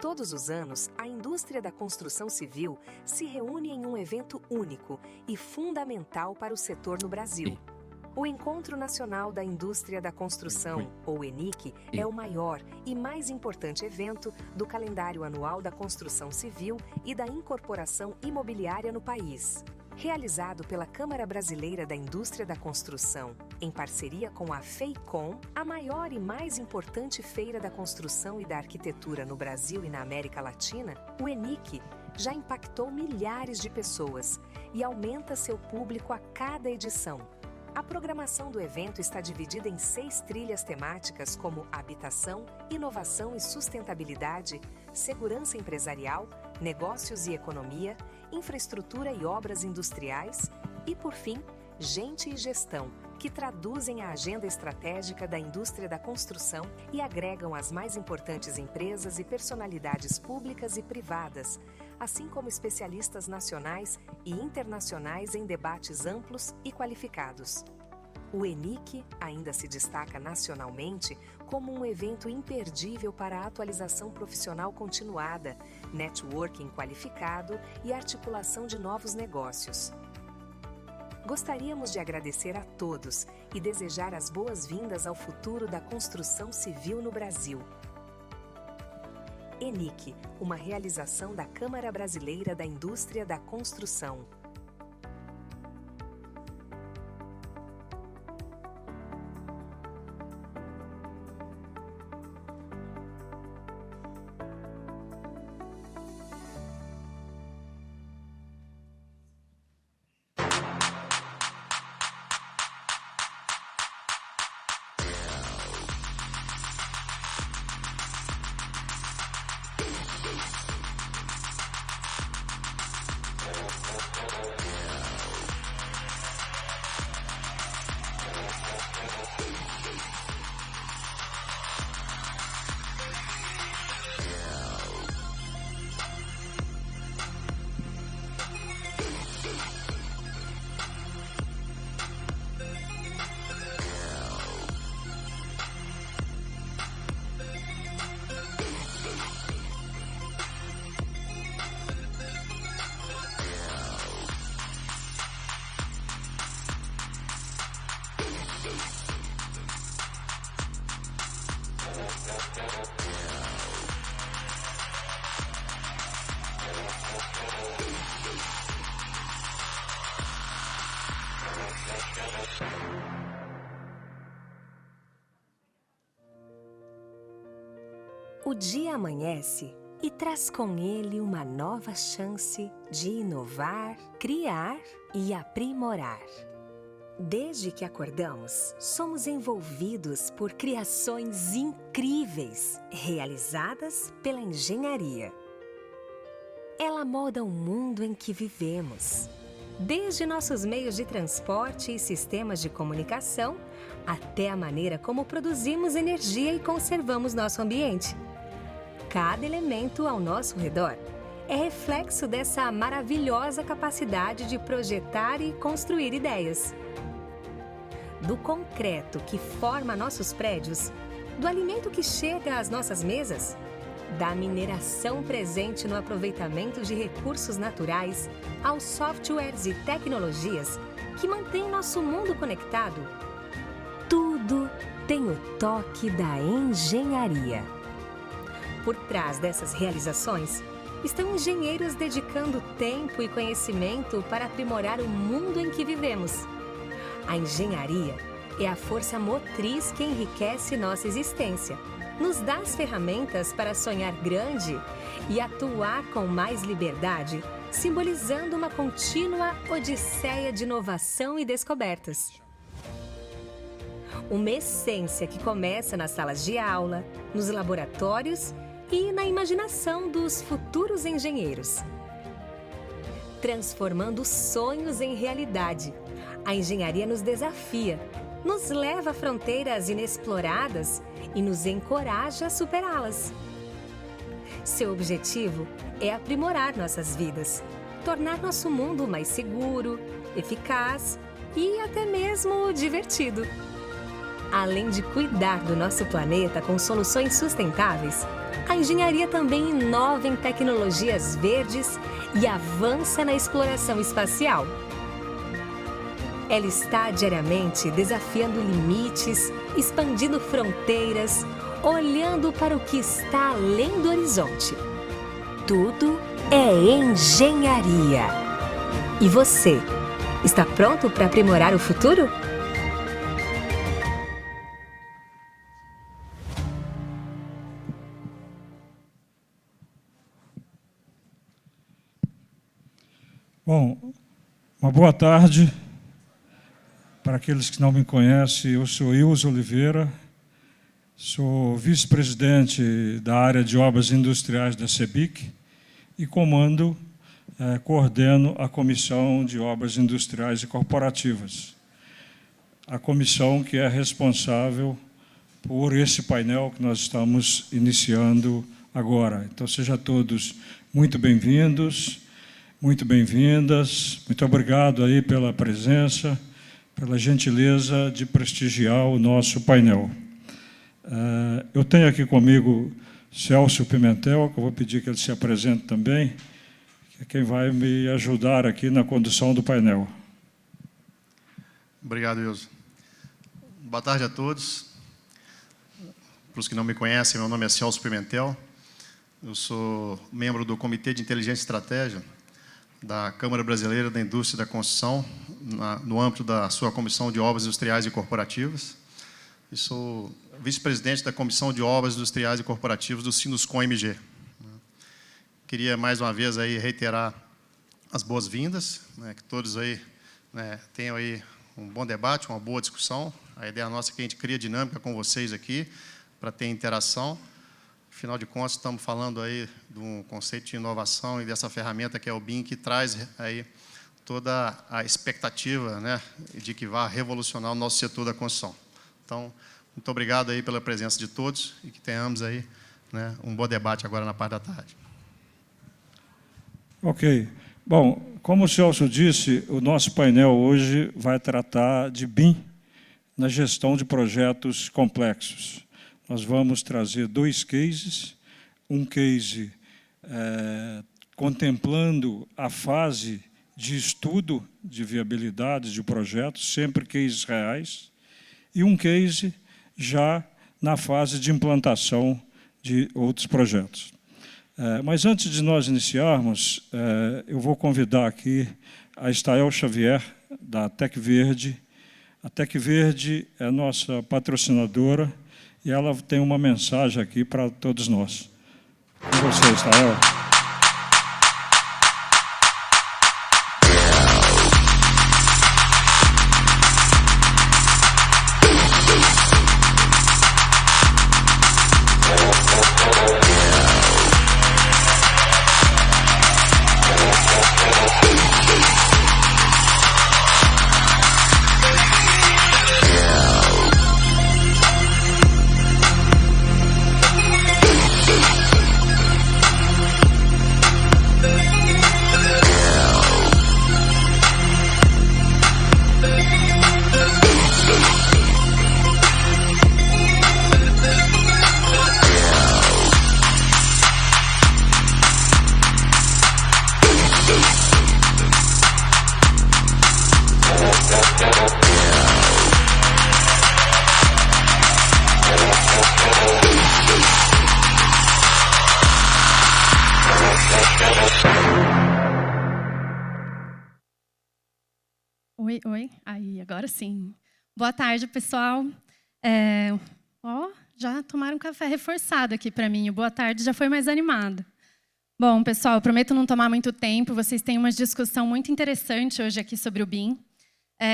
Todos os anos, a indústria da construção civil se reúne em um evento único e fundamental para o setor no Brasil. O Encontro Nacional da Indústria da Construção, ou ENIC, é o maior e mais importante evento do calendário anual da construção civil e da incorporação imobiliária no país. Realizado pela Câmara Brasileira da Indústria da Construção, em parceria com a FEICOM, a maior e mais importante feira da construção e da arquitetura no Brasil e na América Latina, o ENIC já impactou milhares de pessoas e aumenta seu público a cada edição. A programação do evento está dividida em 6 trilhas temáticas como habitação, inovação e sustentabilidade, segurança empresarial, negócios e economia, infraestrutura e obras industriais e, por fim, gente e gestão, que traduzem a agenda estratégica da indústria da construção e agregam as mais importantes empresas e personalidades públicas e privadas, assim como especialistas nacionais e internacionais em debates amplos e qualificados. O ENIC ainda se destaca nacionalmente como um evento imperdível para a atualização profissional continuada, networking qualificado e articulação de novos negócios. Gostaríamos de agradecer a todos e desejar as boas-vindas ao futuro da construção civil no Brasil. ENIC, uma realização da Câmara Brasileira da Indústria da Construção. O dia amanhece e traz com ele uma nova chance de inovar, criar e aprimorar. Desde que acordamos, somos envolvidos por criações incríveis, realizadas pela engenharia. Ela molda o mundo em que vivemos. Desde nossos meios de transporte e sistemas de comunicação, até a maneira como produzimos energia e conservamos nosso ambiente. Cada elemento ao nosso redor é reflexo dessa maravilhosa capacidade de projetar e construir ideias. Do concreto que forma nossos prédios, do alimento que chega às nossas mesas, da mineração presente no aproveitamento de recursos naturais, aos softwares e tecnologias que mantêm nosso mundo conectado, tudo tem o toque da engenharia. Por trás dessas realizações, estão engenheiros dedicando tempo e conhecimento para aprimorar o mundo em que vivemos. A engenharia é a força motriz que enriquece nossa existência, nos dá as ferramentas para sonhar grande e atuar com mais liberdade, simbolizando uma contínua odisseia de inovação e descobertas. Uma essência que começa nas salas de aula, nos laboratórios e na imaginação dos futuros engenheiros. Transformando sonhos em realidade, a engenharia nos desafia, nos leva a fronteiras inexploradas e nos encoraja a superá-las. Seu objetivo é aprimorar nossas vidas, tornar nosso mundo mais seguro, eficaz e até mesmo divertido. Além de cuidar do nosso planeta com soluções sustentáveis, a engenharia também inova em tecnologias verdes e avança na exploração espacial. Ela está diariamente desafiando limites, expandindo fronteiras, olhando para o que está além do horizonte. Tudo é engenharia. E você, está pronto para aprimorar o futuro? Bom, uma boa tarde. Para aqueles que não me conhecem, eu sou Ilso Oliveira, sou vice-presidente da área de obras industriais da CEBIC e coordeno a Comissão de Obras Industriais e Corporativas, a comissão que é responsável por esse painel que nós estamos iniciando agora. Então, sejam todos muito bem-vindos, muito bem-vindas, muito obrigado aí pela presença, pela gentileza de prestigiar o nosso painel. Eu tenho aqui comigo Celso Pimentel, que eu vou pedir que ele se apresente também, que é quem vai me ajudar aqui na condução do painel. Obrigado, Ilso. Boa tarde a todos. Para os que não me conhecem, meu nome é Celso Pimentel. Eu sou membro do Comitê de Inteligência e Estratégia da Câmara Brasileira da Indústria da Construção, no âmbito da sua Comissão de Obras Industriais e Corporativas. E sou vice-presidente da Comissão de Obras Industriais e Corporativas do Sinduscon-MG. Queria, mais uma vez, aí, reiterar as boas-vindas, que todos aí, tenham aí um bom debate, uma boa discussão. A ideia nossa é que a gente crie dinâmica com vocês aqui, para ter interação. Afinal de contas, estamos falando aí de um conceito de inovação e dessa ferramenta que é o BIM, que traz aí toda a expectativa, de que vai revolucionar o nosso setor da construção. Então, muito obrigado aí pela presença de todos e que tenhamos aí um bom debate agora na parte da tarde. Ok. Bom, como o Celso disse, o nosso painel hoje vai tratar de BIM na gestão de projetos complexos. Nós vamos trazer 2 cases, um case contemplando a fase de estudo de viabilidade de projetos, sempre cases reais, e um case já na fase de implantação de outros projetos. Mas antes de nós iniciarmos, eu vou convidar aqui a Estael Xavier, da Tec Verde. A Tec Verde é nossa patrocinadora, e ela tem uma mensagem aqui para todos nós. Com você, Estael. Oi. Aí, agora sim. Boa tarde, pessoal. Já tomaram um café reforçado aqui para mim. O boa tarde já foi mais animado. Bom, pessoal, eu prometo não tomar muito tempo. Vocês têm uma discussão muito interessante hoje aqui sobre o BIM.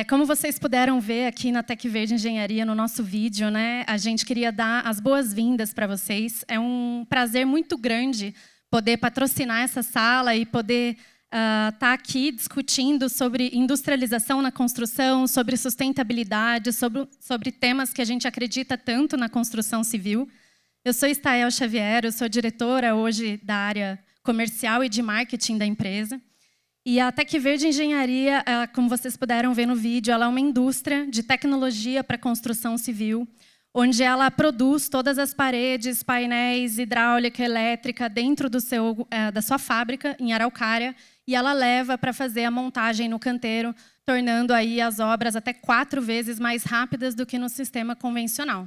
Como vocês puderam ver aqui na Tec Verde Engenharia, no nosso vídeo, a gente queria dar as boas-vindas para vocês. É um prazer muito grande poder patrocinar essa sala e poder estar aqui discutindo sobre industrialização na construção, sobre sustentabilidade, sobre temas que a gente acredita tanto na construção civil. Eu sou Estael Xavier, eu sou diretora hoje da área comercial e de marketing da empresa. E a Tec Verde Engenharia, como vocês puderam ver no vídeo, ela é uma indústria de tecnologia para construção civil, onde ela produz todas as paredes, painéis, hidráulica, elétrica dentro da sua fábrica em Araucária, e ela leva para fazer a montagem no canteiro, tornando aí as obras até 4 vezes mais rápidas do que no sistema convencional.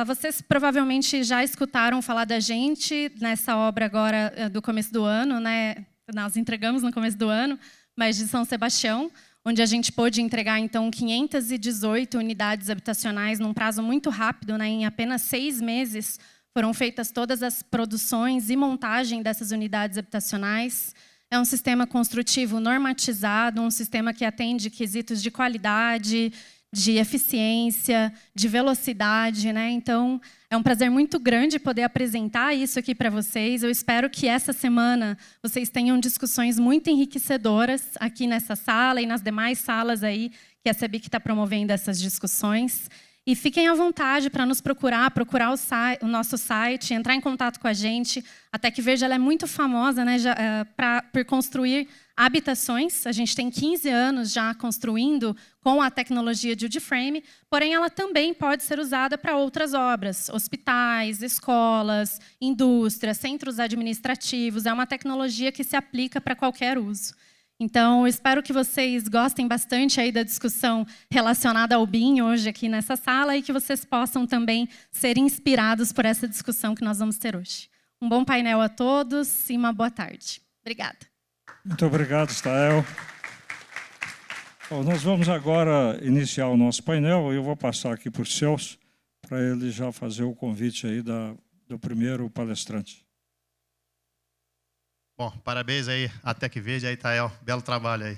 Vocês provavelmente já escutaram falar da gente nessa obra agora do começo do ano, né? Nós entregamos no começo do ano, mas de São Sebastião, onde a gente pôde entregar, então, 518 unidades habitacionais num prazo muito rápido, né? Em apenas 6 meses foram feitas todas as produções e montagem dessas unidades habitacionais. É um sistema construtivo normatizado, um sistema que atende quesitos de qualidade, de eficiência, de velocidade, né? Então, é um prazer muito grande poder apresentar isso aqui para vocês. Eu espero que essa semana vocês tenham discussões muito enriquecedoras aqui nessa sala e nas demais salas aí que a CEBIC está promovendo essas discussões. E fiquem à vontade para nos procurar o nosso site, entrar em contato com a gente. A Tec Verde ela é muito famosa, né, por construir habitações. A gente tem 15 anos já construindo com a tecnologia de wood frame, porém ela também pode ser usada para outras obras, hospitais, escolas, indústrias, centros administrativos. É uma tecnologia que se aplica para qualquer uso. Então, eu espero que vocês gostem bastante aí da discussão relacionada ao BIM hoje aqui nessa sala e que vocês possam também ser inspirados por essa discussão que nós vamos ter hoje. Um bom painel a todos e uma boa tarde. Obrigada. Muito obrigado, Stael. Bom, nós vamos agora iniciar o nosso painel. Eu vou passar aqui para o Celso, para ele já fazer o convite aí do primeiro palestrante. Bom, parabéns aí à Tec Verde, aí, Tael, belo trabalho aí.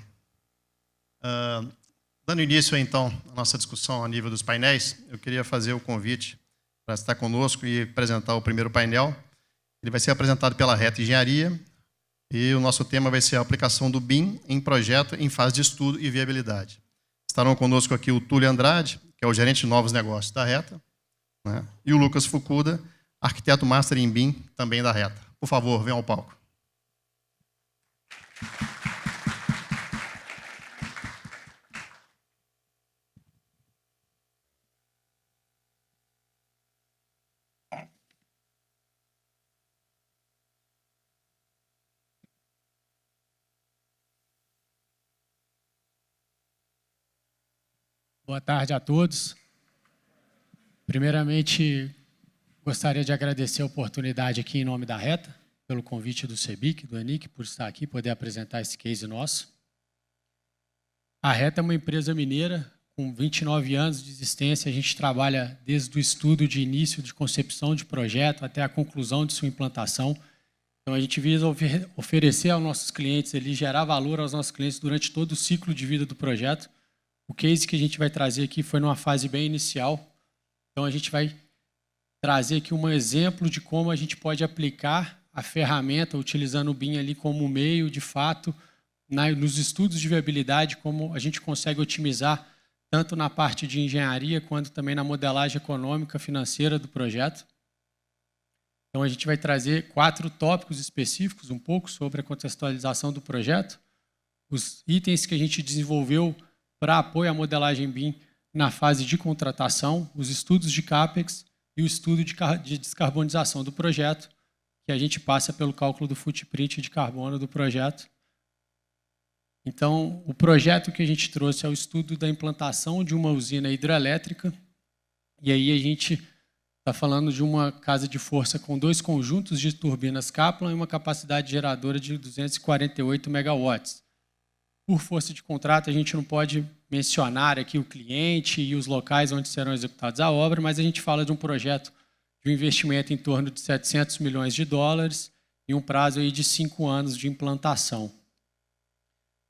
Dando início, então, à nossa discussão a nível dos painéis, eu queria fazer o convite para estar conosco e apresentar o primeiro painel. Ele vai ser apresentado pela Reta Engenharia e o nosso tema vai ser a aplicação do BIM em projeto em fase de estudo e viabilidade. Estarão conosco aqui o Túlio Andrade, que é o gerente de novos negócios da Reta, né? E o Lucas Fukuda, arquiteto master em BIM, também da Reta. Por favor, venham ao palco. Boa tarde a todos. Primeiramente, gostaria de agradecer a oportunidade aqui em nome da Reta, pelo convite do CEBIC, do ENIC, por estar aqui e poder apresentar esse case nosso. A Reta é uma empresa mineira com 29 anos de existência. A gente trabalha desde o estudo de início de concepção de projeto até a conclusão de sua implantação. Então, a gente visa oferecer aos nossos clientes, gerar valor aos nossos clientes durante todo o ciclo de vida do projeto. O case que a gente vai trazer aqui foi numa fase bem inicial. Então, a gente vai trazer aqui um exemplo de como a gente pode aplicar a ferramenta, utilizando o BIM ali como meio, de fato, nos estudos de viabilidade, como a gente consegue otimizar tanto na parte de engenharia, quanto também na modelagem econômica, financeira do projeto. Então, a gente vai trazer 4 tópicos específicos, um pouco sobre a contextualização do projeto, os itens que a gente desenvolveu para apoio à modelagem BIM na fase de contratação, os estudos de CAPEX e o estudo de descarbonização do projeto, que a gente passa pelo cálculo do footprint de carbono do projeto. Então, o projeto que a gente trouxe é o estudo da implantação de uma usina hidrelétrica, e aí a gente está falando de uma casa de força com 2 conjuntos de turbinas Kaplan e uma capacidade geradora de 248 megawatts. Por força de contrato, a gente não pode mencionar aqui o cliente e os locais onde serão executados a obra, mas a gente fala de um projeto de um investimento em torno de 700 milhões de dólares e um prazo aí de 5 anos de implantação.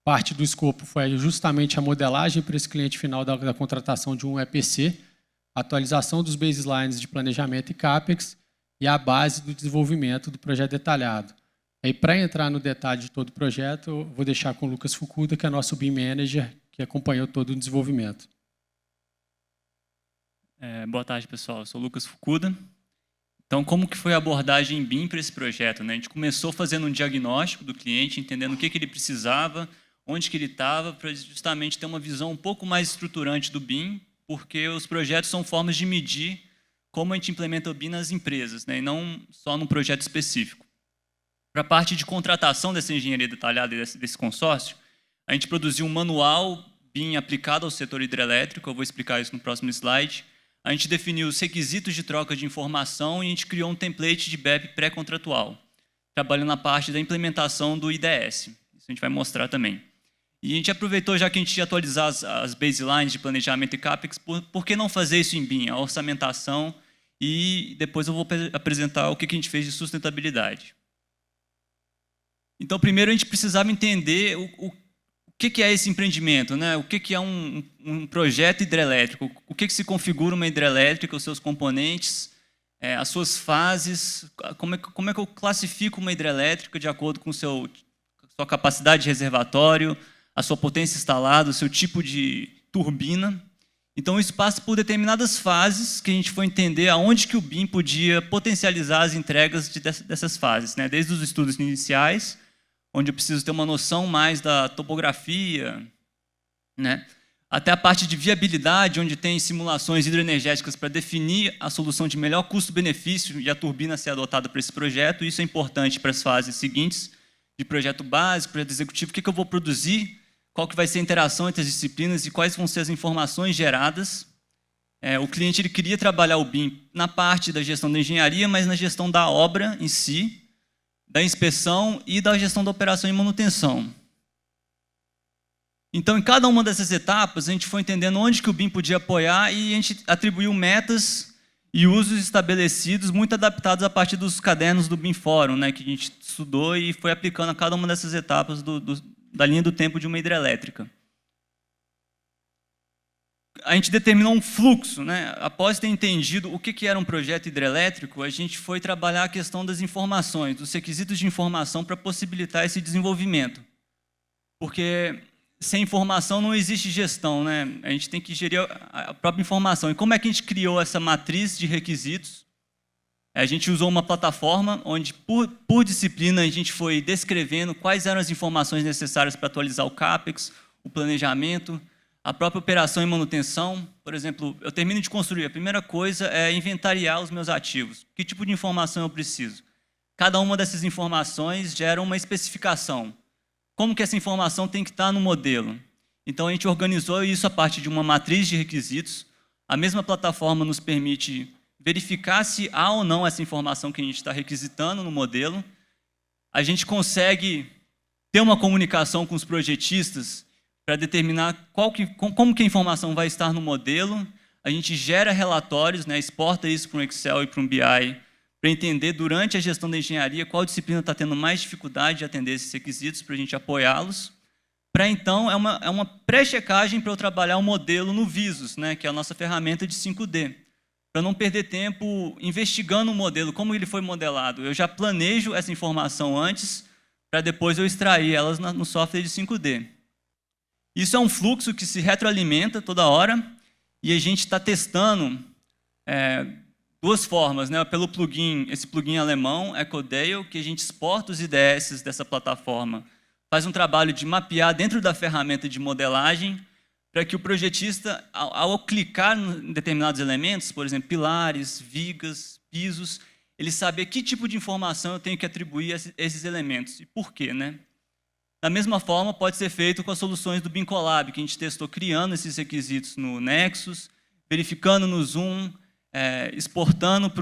Parte do escopo foi justamente a modelagem para esse cliente final da contratação de um EPC, atualização dos baselines de planejamento e CAPEX e a base do desenvolvimento do projeto detalhado. Aí, para entrar no detalhe de todo o projeto, eu vou deixar com o Lucas Fukuda, que é nosso BIM Manager, que acompanhou todo o desenvolvimento. Boa tarde, pessoal. Eu sou o Lucas Fukuda. Então, como que foi a abordagem BIM para esse projeto, né? A gente começou fazendo um diagnóstico do cliente, entendendo o que ele precisava, onde que ele estava, para justamente ter uma visão um pouco mais estruturante do BIM, porque os projetos são formas de medir como a gente implementa o BIM nas empresas, né? E não só num projeto específico. Para a parte de contratação dessa engenharia detalhada desse consórcio, a gente produziu um manual BIM aplicado ao setor hidrelétrico, eu vou explicar isso no próximo slide. A gente definiu os requisitos de troca de informação e a gente criou um template de BEP pré-contratual, trabalhando na parte da implementação do IDS. Isso a gente vai mostrar também. E a gente aproveitou, já que a gente ia atualizar as baselines de planejamento e CAPEX, por que não fazer isso em BIM, a orçamentação, e depois eu vou apresentar o que a gente fez de sustentabilidade. Então, primeiro a gente precisava entender o que é esse empreendimento, né? O que é um projeto hidrelétrico, o que se configura uma hidrelétrica, os seus componentes, as suas fases, como é que eu classifico uma hidrelétrica de acordo com sua capacidade de reservatório, a sua potência instalada, o seu tipo de turbina. Então, isso passa por determinadas fases que a gente foi entender aonde que o BIM podia potencializar as entregas dessas fases, né? Desde os estudos iniciais, onde eu preciso ter uma noção mais da topografia, né? Até a parte de viabilidade, onde tem simulações hidroenergéticas para definir a solução de melhor custo-benefício e a turbina ser adotada para esse projeto. Isso é importante para as fases seguintes, de projeto básico, projeto executivo, o que eu vou produzir, qual que vai ser a interação entre as disciplinas e quais vão ser as informações geradas. O cliente ele queria trabalhar o BIM na parte da gestão da engenharia, mas na gestão da obra em si, da inspeção e da gestão da operação e manutenção. Então, em cada uma dessas etapas, a gente foi entendendo onde que o BIM podia apoiar e a gente atribuiu metas e usos estabelecidos, muito adaptados a partir dos cadernos do BIM Fórum, né, que a gente estudou e foi aplicando a cada uma dessas etapas da linha do tempo de uma hidrelétrica. A gente determinou um fluxo, né? Após ter entendido o que era um projeto hidrelétrico, a gente foi trabalhar a questão das informações, dos requisitos de informação para possibilitar esse desenvolvimento. Porque sem informação não existe gestão, né? A gente tem que gerir a própria informação. E como é que a gente criou essa matriz de requisitos? A gente usou uma plataforma onde, por disciplina, a gente foi descrevendo quais eram as informações necessárias para atualizar o CAPEX, o planejamento, a própria operação e manutenção. Por exemplo, eu termino de construir, a primeira coisa é inventariar os meus ativos. Que tipo de informação eu preciso? Cada uma dessas informações gera uma especificação. Como que essa informação tem que estar no modelo? Então, a gente organizou isso a partir de uma matriz de requisitos. A mesma plataforma nos permite verificar se há ou não essa informação que a gente está requisitando no modelo. A gente consegue ter uma comunicação com os projetistas para determinar como que a informação vai estar no modelo. A gente gera relatórios, né, exporta isso para um Excel e para um BI, para entender durante a gestão da engenharia qual disciplina está tendo mais dificuldade de atender esses requisitos para a gente apoiá-los. Para então, é uma pré-checagem para eu trabalhar o modelo no Visus, né, que é a nossa ferramenta de 5D. Para não perder tempo investigando o modelo, como ele foi modelado. Eu já planejo essa informação antes, para depois eu extrair elas no software de 5D. Isso é um fluxo que se retroalimenta toda hora e a gente está testando duas formas, né? Pelo plugin, esse plugin alemão, EcoDale, que a gente exporta os IDS dessa plataforma, faz um trabalho de mapear dentro da ferramenta de modelagem para que o projetista, ao clicar em determinados elementos, por exemplo, pilares, vigas, pisos, ele saber que tipo de informação eu tenho que atribuir a esses elementos e por quê, né? Da mesma forma, pode ser feito com as soluções do BIM Collab, que a gente testou criando esses requisitos no Nexus, verificando no Zoom, exportando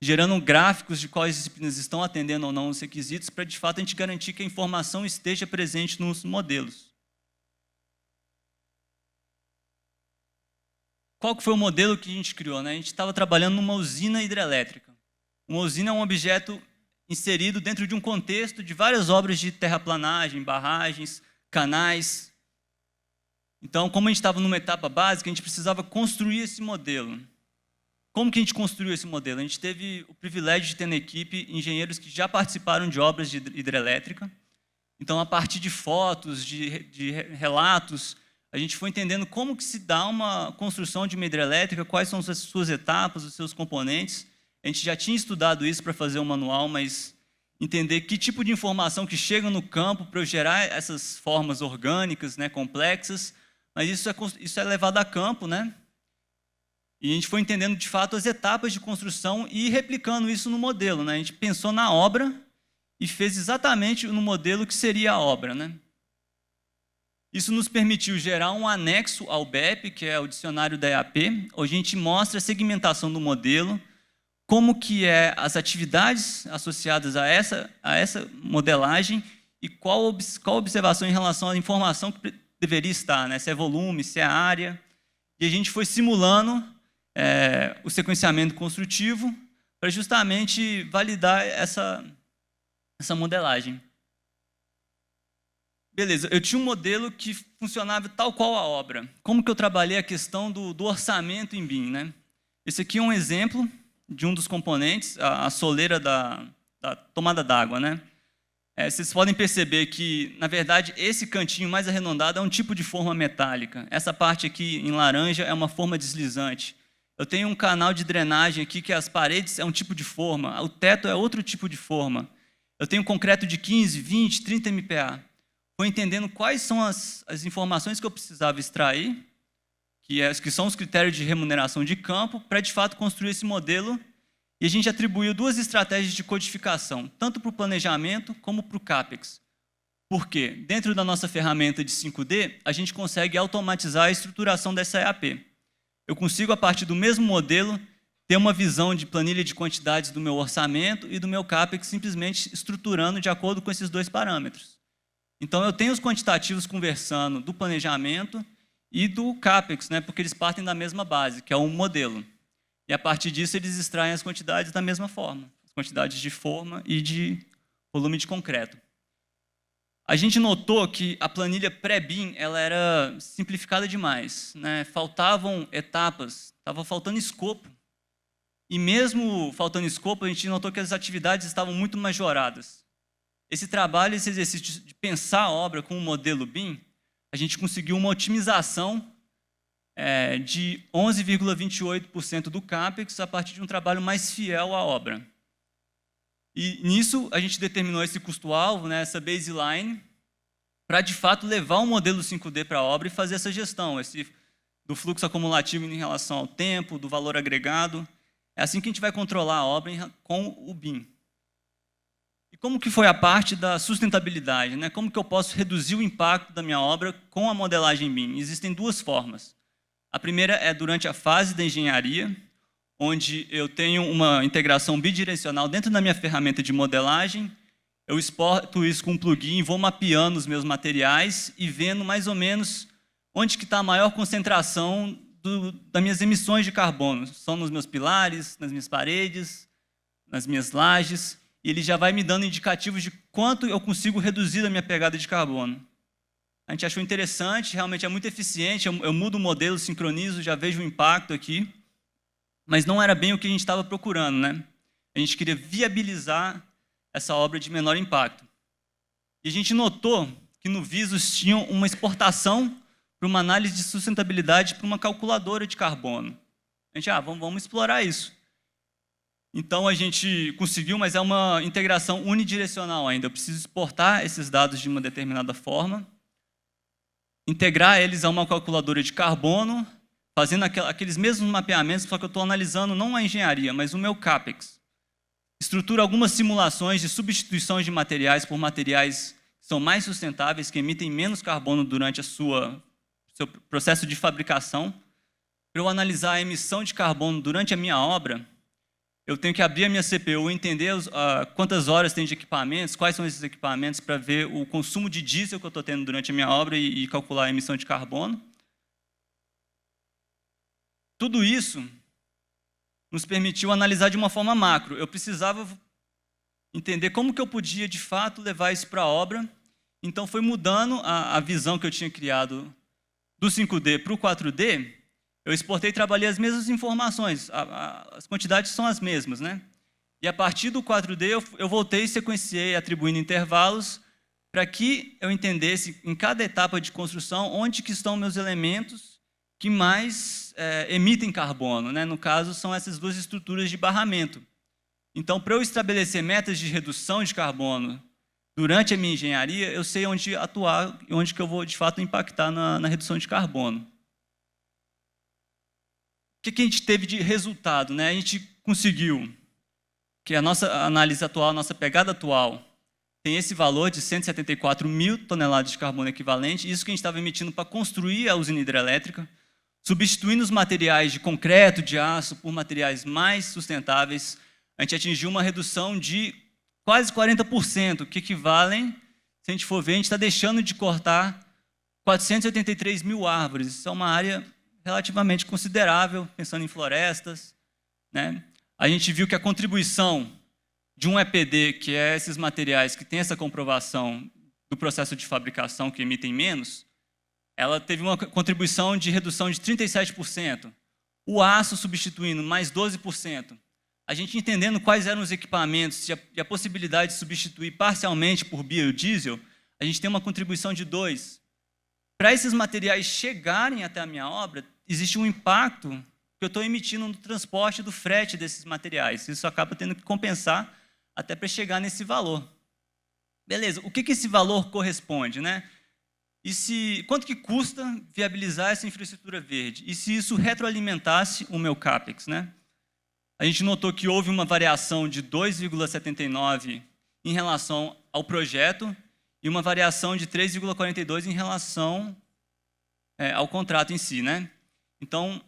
gerando gráficos de quais disciplinas estão atendendo ou não os requisitos, para, de fato, a gente garantir que a informação esteja presente nos modelos. Qual que foi o modelo que a gente criou, né? A gente estava trabalhando numa usina hidrelétrica. Uma usina é um objeto inserido dentro de um contexto de várias obras de terraplanagem, barragens, canais. Então, como a gente estava numa etapa básica, a gente precisava construir esse modelo. Como que a gente construiu esse modelo? A gente teve o privilégio de ter na equipe engenheiros que já participaram de obras de hidrelétrica. Então, a partir de fotos, de relatos, a gente foi entendendo como que se dá uma construção de uma hidrelétrica, quais são as suas etapas, os seus componentes. A gente já tinha estudado isso para fazer um manual, mas entender que tipo de informação que chega no campo para eu gerar essas formas orgânicas, né, complexas, mas isso é levado a campo, né? E a gente foi entendendo, de fato, as etapas de construção e replicando isso no modelo, né? A gente pensou na obra e fez exatamente no modelo que seria a obra, né? Isso nos permitiu gerar um anexo ao BEP, que é o dicionário da EAP, onde a gente mostra a segmentação do modelo, como que é as atividades associadas a essa modelagem e qual observação em relação à informação que deveria estar, né? Se é volume, se é área. E a gente foi simulando o sequenciamento construtivo para justamente validar essa modelagem. Beleza, eu tinha um modelo que funcionava tal qual a obra. Como que eu trabalhei a questão do orçamento em BIM, né? Esse aqui é um exemplo de um dos componentes, a soleira da tomada d'água, né? Vocês podem perceber que, na verdade, esse cantinho mais arredondado é um tipo de forma metálica. Essa parte aqui, em laranja, é uma forma deslizante. Eu tenho um canal de drenagem aqui que as paredes é um tipo de forma, o teto é outro tipo de forma. Eu tenho concreto de 15, 20, 30 MPa. Foi entendendo quais são as informações que eu precisava extrair, que são os critérios de remuneração de campo, para, de fato, construir esse modelo. E a gente atribuiu 2 estratégias de codificação, tanto para o planejamento como para o CAPEX. Por quê? Dentro da nossa ferramenta de 5D, a gente consegue automatizar a estruturação dessa EAP. Eu consigo, a partir do mesmo modelo, ter uma visão de planilha de quantidades do meu orçamento e do meu CAPEX, simplesmente estruturando de acordo com esses 2 parâmetros. Então, eu tenho os quantitativos conversando do planejamento e do CAPEX, né, porque eles partem da mesma base, que é um modelo. E, a partir disso, eles extraem as quantidades da mesma forma, as quantidades de forma e de volume de concreto. A gente notou que a planilha pré-BIM ela era simplificada demais, né? Faltavam etapas, estava faltando escopo. E mesmo faltando escopo, a gente notou que as atividades estavam muito majoradas. Esse trabalho, esse exercício de pensar a obra com o modelo BIM, a gente conseguiu uma otimização de 11,28% do CAPEX a partir de um trabalho mais fiel à obra. E nisso a gente determinou esse custo-alvo, né, essa baseline, para de fato levar o modelo 5D para a obra e fazer essa gestão, do fluxo acumulativo em relação ao tempo, do valor agregado. É assim que a gente vai controlar a obra com o BIM. E como que foi a parte da sustentabilidade, né? Como que eu posso reduzir o impacto da minha obra com a modelagem BIM? Existem 2 formas. A primeira é durante a fase da engenharia, onde eu tenho uma integração bidirecional dentro da minha ferramenta de modelagem, eu exporto isso com um plugin, vou mapeando os meus materiais e vendo mais ou menos onde que está a maior concentração das minhas emissões de carbono. São nos meus pilares, nas minhas paredes, nas minhas lajes, e ele já vai me dando indicativos de quanto eu consigo reduzir a minha pegada de carbono. A gente achou interessante, realmente é muito eficiente, eu mudo o modelo, sincronizo, já vejo o impacto aqui, mas não era bem o que a gente estava procurando, né? A gente queria viabilizar essa obra de menor impacto. E a gente notou que no Visus tinha uma exportação para uma análise de sustentabilidade para uma calculadora de carbono. A gente, vamos explorar isso. Então a gente conseguiu, mas é uma integração unidirecional ainda. Eu preciso exportar esses dados de uma determinada forma, integrar eles a uma calculadora de carbono, fazendo aqueles mesmos mapeamentos, só que eu estou analisando não a engenharia, mas o meu CAPEX. Estrutura algumas simulações de substituição de materiais por materiais que são mais sustentáveis, que emitem menos carbono durante seu processo de fabricação. Para eu analisar a emissão de carbono durante a minha obra, eu tenho que abrir a minha CPU e entender quantas horas tem de equipamentos, quais são esses equipamentos, para ver o consumo de diesel que eu estou tendo durante a minha obra e calcular a emissão de carbono. Tudo isso nos permitiu analisar de uma forma macro. Eu precisava entender como que eu podia, de fato, levar isso para a obra. Então, foi mudando a visão que eu tinha criado do 5D para o 4D. Eu exportei e trabalhei as mesmas informações. As quantidades são as mesmas, né? E, a partir do 4D, eu voltei e sequenciei, atribuindo intervalos, para que eu entendesse, em cada etapa de construção, onde que estão meus elementos que mais emitem carbono, né? No caso, são essas 2 estruturas de barramento. Então, para eu estabelecer metas de redução de carbono durante a minha engenharia, eu sei onde atuar e onde que eu vou, de fato, impactar na redução de carbono. O que a gente teve de resultado, né? A gente conseguiu que a nossa análise atual, a nossa pegada atual, tem esse valor de 174 mil toneladas de carbono equivalente, isso que a gente estava emitindo para construir a usina hidrelétrica, substituindo os materiais de concreto, de aço, por materiais mais sustentáveis, a gente atingiu uma redução de quase 40%, que equivalem, se a gente for ver, a gente está deixando de cortar 483 mil árvores. Isso é uma área relativamente considerável, pensando em florestas, né? A gente viu que a contribuição de um EPD, que é esses materiais que têm essa comprovação do processo de fabricação que emitem menos, ela teve uma contribuição de redução de 37%. O aço substituindo mais 12%. A gente entendendo quais eram os equipamentos e a possibilidade de substituir parcialmente por biodiesel, a gente tem uma contribuição de 2%. Para esses materiais chegarem até a minha obra, existe um impacto que eu estou emitindo no transporte e do frete desses materiais. Isso acaba tendo que compensar até para chegar nesse valor. Beleza, o que esse valor corresponde, né? Quanto que custa viabilizar essa infraestrutura verde? E se isso retroalimentasse o meu CAPEX, né? A gente notou que houve uma variação de 2,79 em relação ao projeto e uma variação de 3,42 em relação ao contrato em si, né? Então,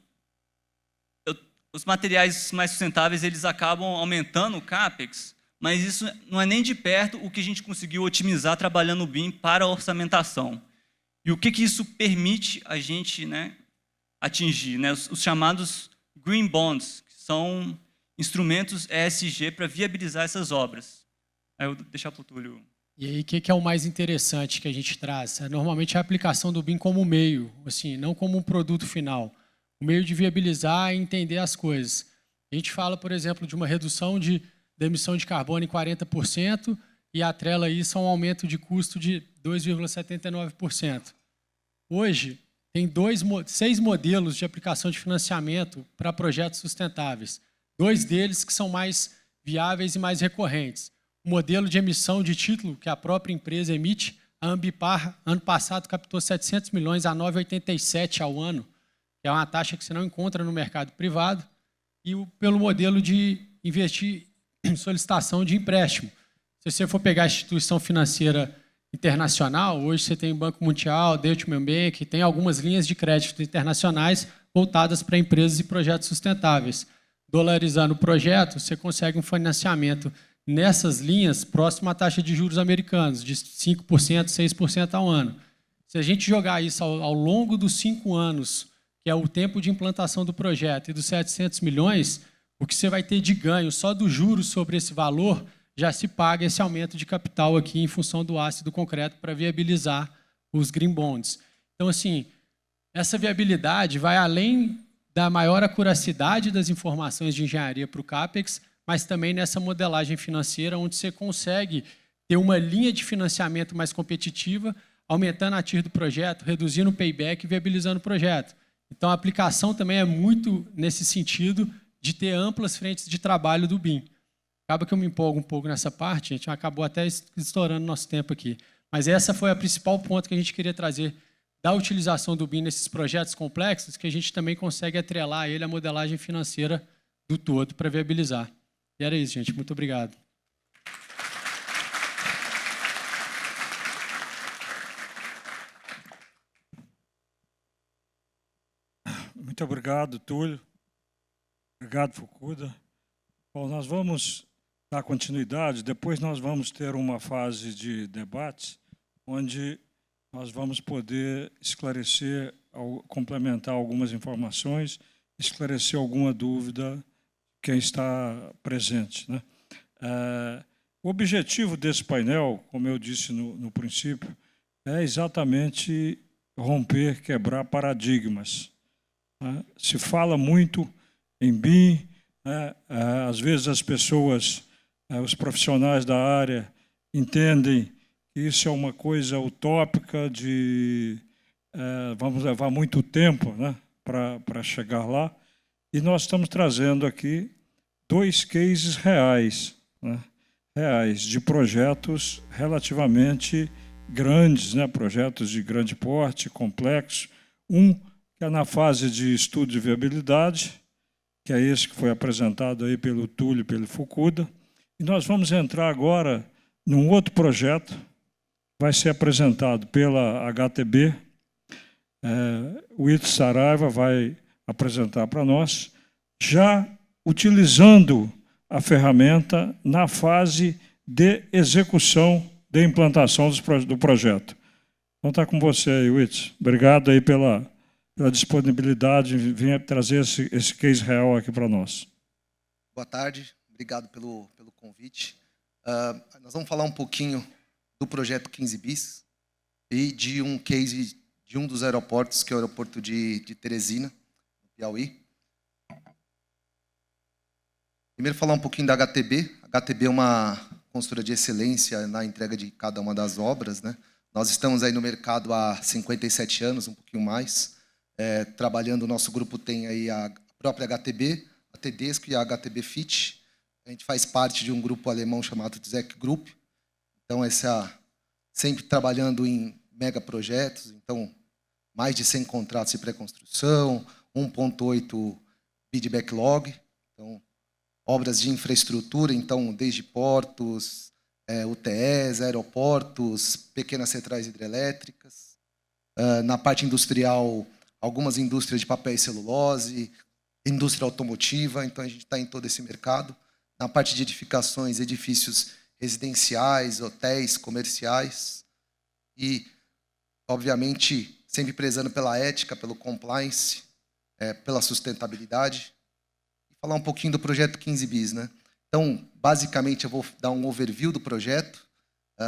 os materiais mais sustentáveis, eles acabam aumentando o CAPEX, mas isso não é nem de perto o que a gente conseguiu otimizar trabalhando o BIM para a orçamentação. E o que isso permite a gente, né, atingir? Né? Os chamados Green Bonds, que são instrumentos ESG para viabilizar essas obras. Aí eu vou deixar para o Túlio. E aí, o que é o mais interessante que a gente traz? Normalmente a aplicação do BIM como meio, assim, não como um produto final. O meio de viabilizar e entender as coisas. A gente fala, por exemplo, de uma redução da emissão de carbono em 40% e atrela isso a um aumento de custo de 2,79%. Hoje, tem 6 modelos de aplicação de financiamento para projetos sustentáveis. 2 deles que são mais viáveis e mais recorrentes. O modelo de emissão de título que a própria empresa emite, a Ambipar, ano passado, captou 700 milhões a 9,87 ao ano, que é uma taxa que você não encontra no mercado privado, e pelo modelo de investir em solicitação de empréstimo. Se você for pegar a instituição financeira internacional, hoje você tem o Banco Mundial, Deutsche Bank, tem algumas linhas de crédito internacionais voltadas para empresas e projetos sustentáveis. Dolarizando o projeto, você consegue um financiamento nessas linhas próximo à taxa de juros americanos, de 5%, 6% ao ano. Se a gente jogar isso ao longo dos 5 anos, que é o tempo de implantação do projeto, e dos 700 milhões, o que você vai ter de ganho só dos juros sobre esse valor, já se paga esse aumento de capital aqui em função do aço e do concreto para viabilizar os Green Bonds. Então, assim, essa viabilidade vai além da maior acuracidade das informações de engenharia para o CAPEX, mas também nessa modelagem financeira, onde você consegue ter uma linha de financiamento mais competitiva, aumentando a TIR do projeto, reduzindo o payback e viabilizando o projeto. Então, a aplicação também é muito nesse sentido de ter amplas frentes de trabalho do BIM. Acaba que eu me empolgo um pouco nessa parte, a gente acabou até estourando nosso tempo aqui. Mas essa foi a principal ponto que a gente queria trazer da utilização do BIM nesses projetos complexos, que a gente também consegue atrelar ele à modelagem financeira do todo para viabilizar. E era isso, gente. Muito obrigado. Muito obrigado, Túlio. Obrigado, Fukuda. Bom, nós vamos dar continuidade, depois nós vamos ter uma fase de debate, onde nós vamos poder esclarecer, complementar algumas informações, esclarecer alguma dúvida de quem está presente, né? O objetivo desse painel, como eu disse no princípio, é exatamente romper, quebrar paradigmas. Né? Se fala muito em BIM, né? Às vezes as pessoas, os profissionais da área, entendem que isso é uma coisa utópica de vamos levar muito tempo, né, para chegar lá. E nós estamos trazendo aqui 2 cases reais, né? Reais, de projetos relativamente grandes, né? Projetos de grande porte, complexos. Um que é na fase de estudo de viabilidade, que é esse que foi apresentado aí pelo Túlio e pelo Fukuda. E nós vamos entrar agora num outro projeto, vai ser apresentado pela HTB, o Ito Saraiva vai apresentar para nós, já utilizando a ferramenta na fase de execução, de implantação do projeto. Então está com você aí, Ito. Obrigado aí pela disponibilidade de vir trazer esse case real aqui para nós. Boa tarde, obrigado pelo convite. Nós vamos falar um pouquinho do projeto 15 bis e de um case de um dos aeroportos, que é o aeroporto de Teresina, no Piauí. Primeiro falar um pouquinho da HTB. A HTB é uma consultora de excelência na entrega de cada uma das obras, né? Nós estamos aí no mercado há 57 anos, um pouquinho mais, trabalhando. O nosso grupo tem aí a própria HTB, a Tedesco e a HTB Fit. A gente faz parte de um grupo alemão chamado Zec Group. Então, sempre trabalhando em megaprojetos, então mais de 100 contratos de pré-construção, 1,8 bid backlog, então obras de infraestrutura, então desde portos, UTEs, aeroportos, pequenas centrais hidrelétricas. Na parte industrial, algumas indústrias de papel e celulose, indústria automotiva, então a gente está em todo esse mercado. Na parte de edificações, edifícios residenciais, hotéis, comerciais e, obviamente, sempre prezando pela ética, pelo compliance, pela sustentabilidade. E falar um pouquinho do projeto 15 bis, né? Então, basicamente, eu vou dar um overview do projeto,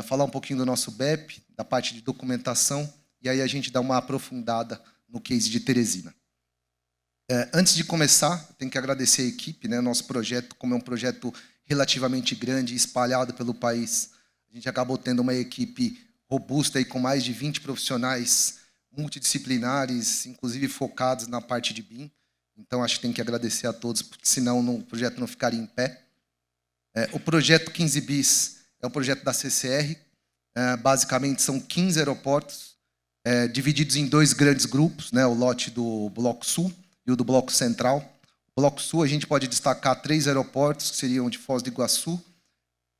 falar um pouquinho do nosso BEP, da parte de documentação, e aí a gente dá uma aprofundada no case de Teresina. Antes de começar, eu tenho que agradecer a equipe, né? Nosso projeto, como é um projeto relativamente grande e espalhado pelo país, a gente acabou tendo uma equipe robusta aí, com mais de 20 profissionais multidisciplinares, inclusive focados na parte de BIM. Então, acho que tem que agradecer a todos, porque senão o projeto não ficaria em pé. O projeto 15 bis é um projeto da CCR. Basicamente, são 15 aeroportos, divididos em 2 grandes grupos, né? O lote do Bloco Sul e o do Bloco Central. No Bloco Sul, a gente pode destacar 3 aeroportos, que seriam de Foz do Iguaçu,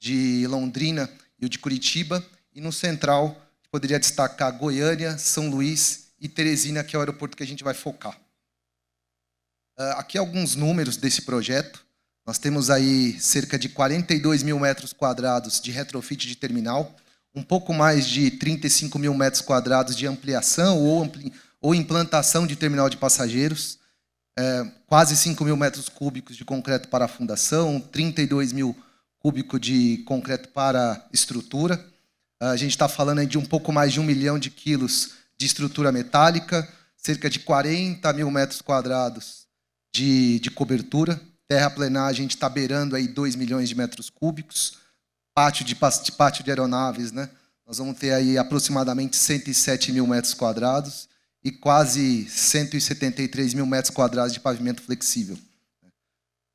de Londrina e o de Curitiba. E no Central, poderia destacar Goiânia, São Luís e Teresina, que é o aeroporto que a gente vai focar. Aqui alguns números desse projeto. Nós temos aí cerca de 42 mil metros quadrados de retrofit de terminal, um pouco mais de 35 mil metros quadrados de ampliação ou implantação de terminal de passageiros, quase 5 mil metros cúbicos de concreto para a fundação, 32 mil cúbicos de concreto para estrutura. A gente está falando aí de um pouco mais de 1 milhão de quilos de estrutura metálica, cerca de 40 mil metros quadrados de cobertura. Terraplenagem, a gente está beirando aí 2 milhões de metros cúbicos. Pátio de aeronaves, né? Nós vamos ter aí aproximadamente 107 mil metros quadrados e quase 173 mil metros quadrados de pavimento flexível.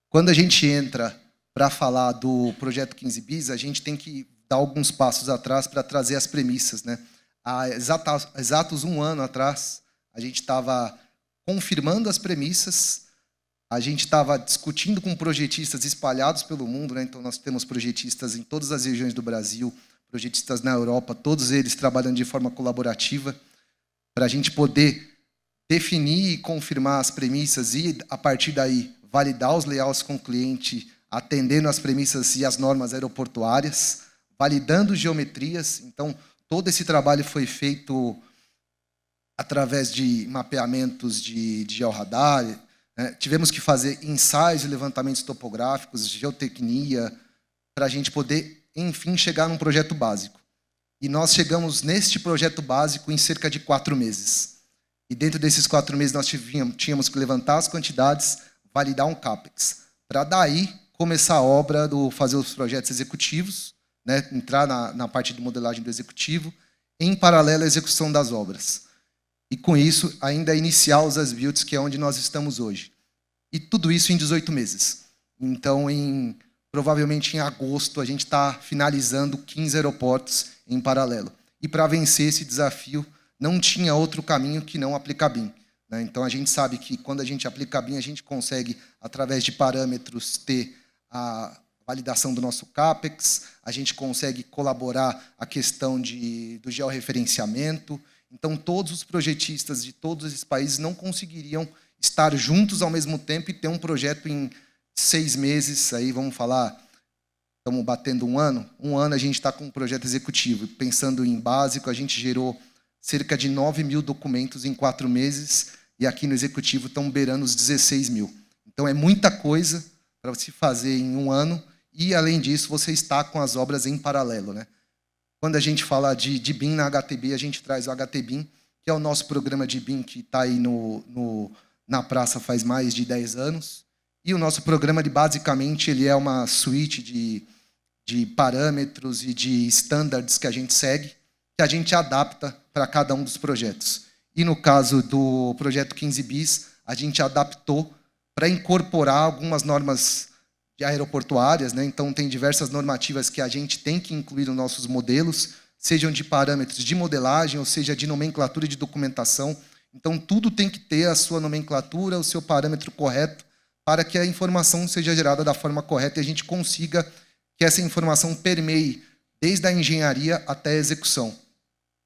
Quando a gente entra para falar do projeto 15 bis, a gente tem que dar alguns passos atrás para trazer as premissas, né? Há exatos 1 ano atrás, a gente estava confirmando as premissas, a gente estava discutindo com projetistas espalhados pelo mundo, né? Então nós temos projetistas em todas as regiões do Brasil, projetistas na Europa, todos eles trabalhando de forma colaborativa, para a gente poder definir e confirmar as premissas e, a partir daí, validar os layouts com o cliente, atendendo às premissas e às normas aeroportuárias, validando geometrias. Então, todo esse trabalho foi feito através de mapeamentos de georradar. Tivemos que fazer ensaios e levantamentos topográficos, geotecnia, para a gente poder, enfim, chegar num projeto básico. E nós chegamos neste projeto básico em cerca de 4 meses. E dentro desses 4 meses nós tínhamos que levantar as quantidades, validar um CAPEX, para daí começar a obra, fazer os projetos executivos, né, entrar na parte de modelagem do executivo, em paralelo à execução das obras. E, com isso, ainda iniciar os as-builts, que é onde nós estamos hoje. E tudo isso em 18 meses. Então, provavelmente em agosto, a gente está finalizando 15 aeroportos em paralelo. E para vencer esse desafio, não tinha outro caminho que não aplicar BIM, né? Então, a gente sabe que quando a gente aplica BIM, a gente consegue, através de parâmetros, ter a validação do nosso CAPEX, a gente consegue colaborar a questão do georreferenciamento. Então, todos os projetistas de todos esses países não conseguiriam estar juntos ao mesmo tempo e ter um projeto em 6 meses, aí vamos falar, estamos batendo um ano a gente está com um projeto executivo. Pensando em básico, a gente gerou cerca de 9 mil documentos em 4 meses, e aqui no executivo estão beirando os 16 mil. Então, é muita coisa para se fazer em um ano, e, além disso, você está com as obras em paralelo, né? Quando a gente fala de BIM na HTB, a gente traz o HTBIM, que é o nosso programa de BIM que está aí na praça faz mais de 10 anos. E o nosso programa, basicamente, ele é uma suíte de parâmetros e de standards que a gente segue, que a gente adapta para cada um dos projetos. E, no caso do projeto 15 bis, a gente adaptou para incorporar algumas normas aeroportuárias, né? Então, tem diversas normativas que a gente tem que incluir nos nossos modelos, sejam de parâmetros de modelagem, ou seja, de nomenclatura e de documentação. Então, tudo tem que ter a sua nomenclatura, o seu parâmetro correto, para que a informação seja gerada da forma correta e a gente consiga que essa informação permeie desde a engenharia até a execução,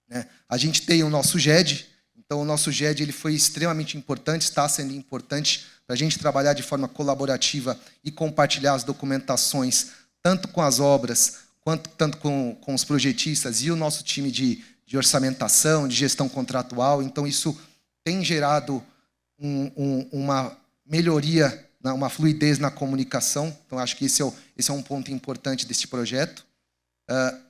né? A gente tem o nosso GED, então o nosso GED ele foi extremamente importante, está sendo importante para a gente trabalhar de forma colaborativa e compartilhar as documentações, tanto com as obras, tanto com os projetistas e o nosso time de orçamentação, de gestão contratual. Então, isso tem gerado uma melhoria, uma fluidez na comunicação. Então, acho que esse é um ponto importante deste projeto.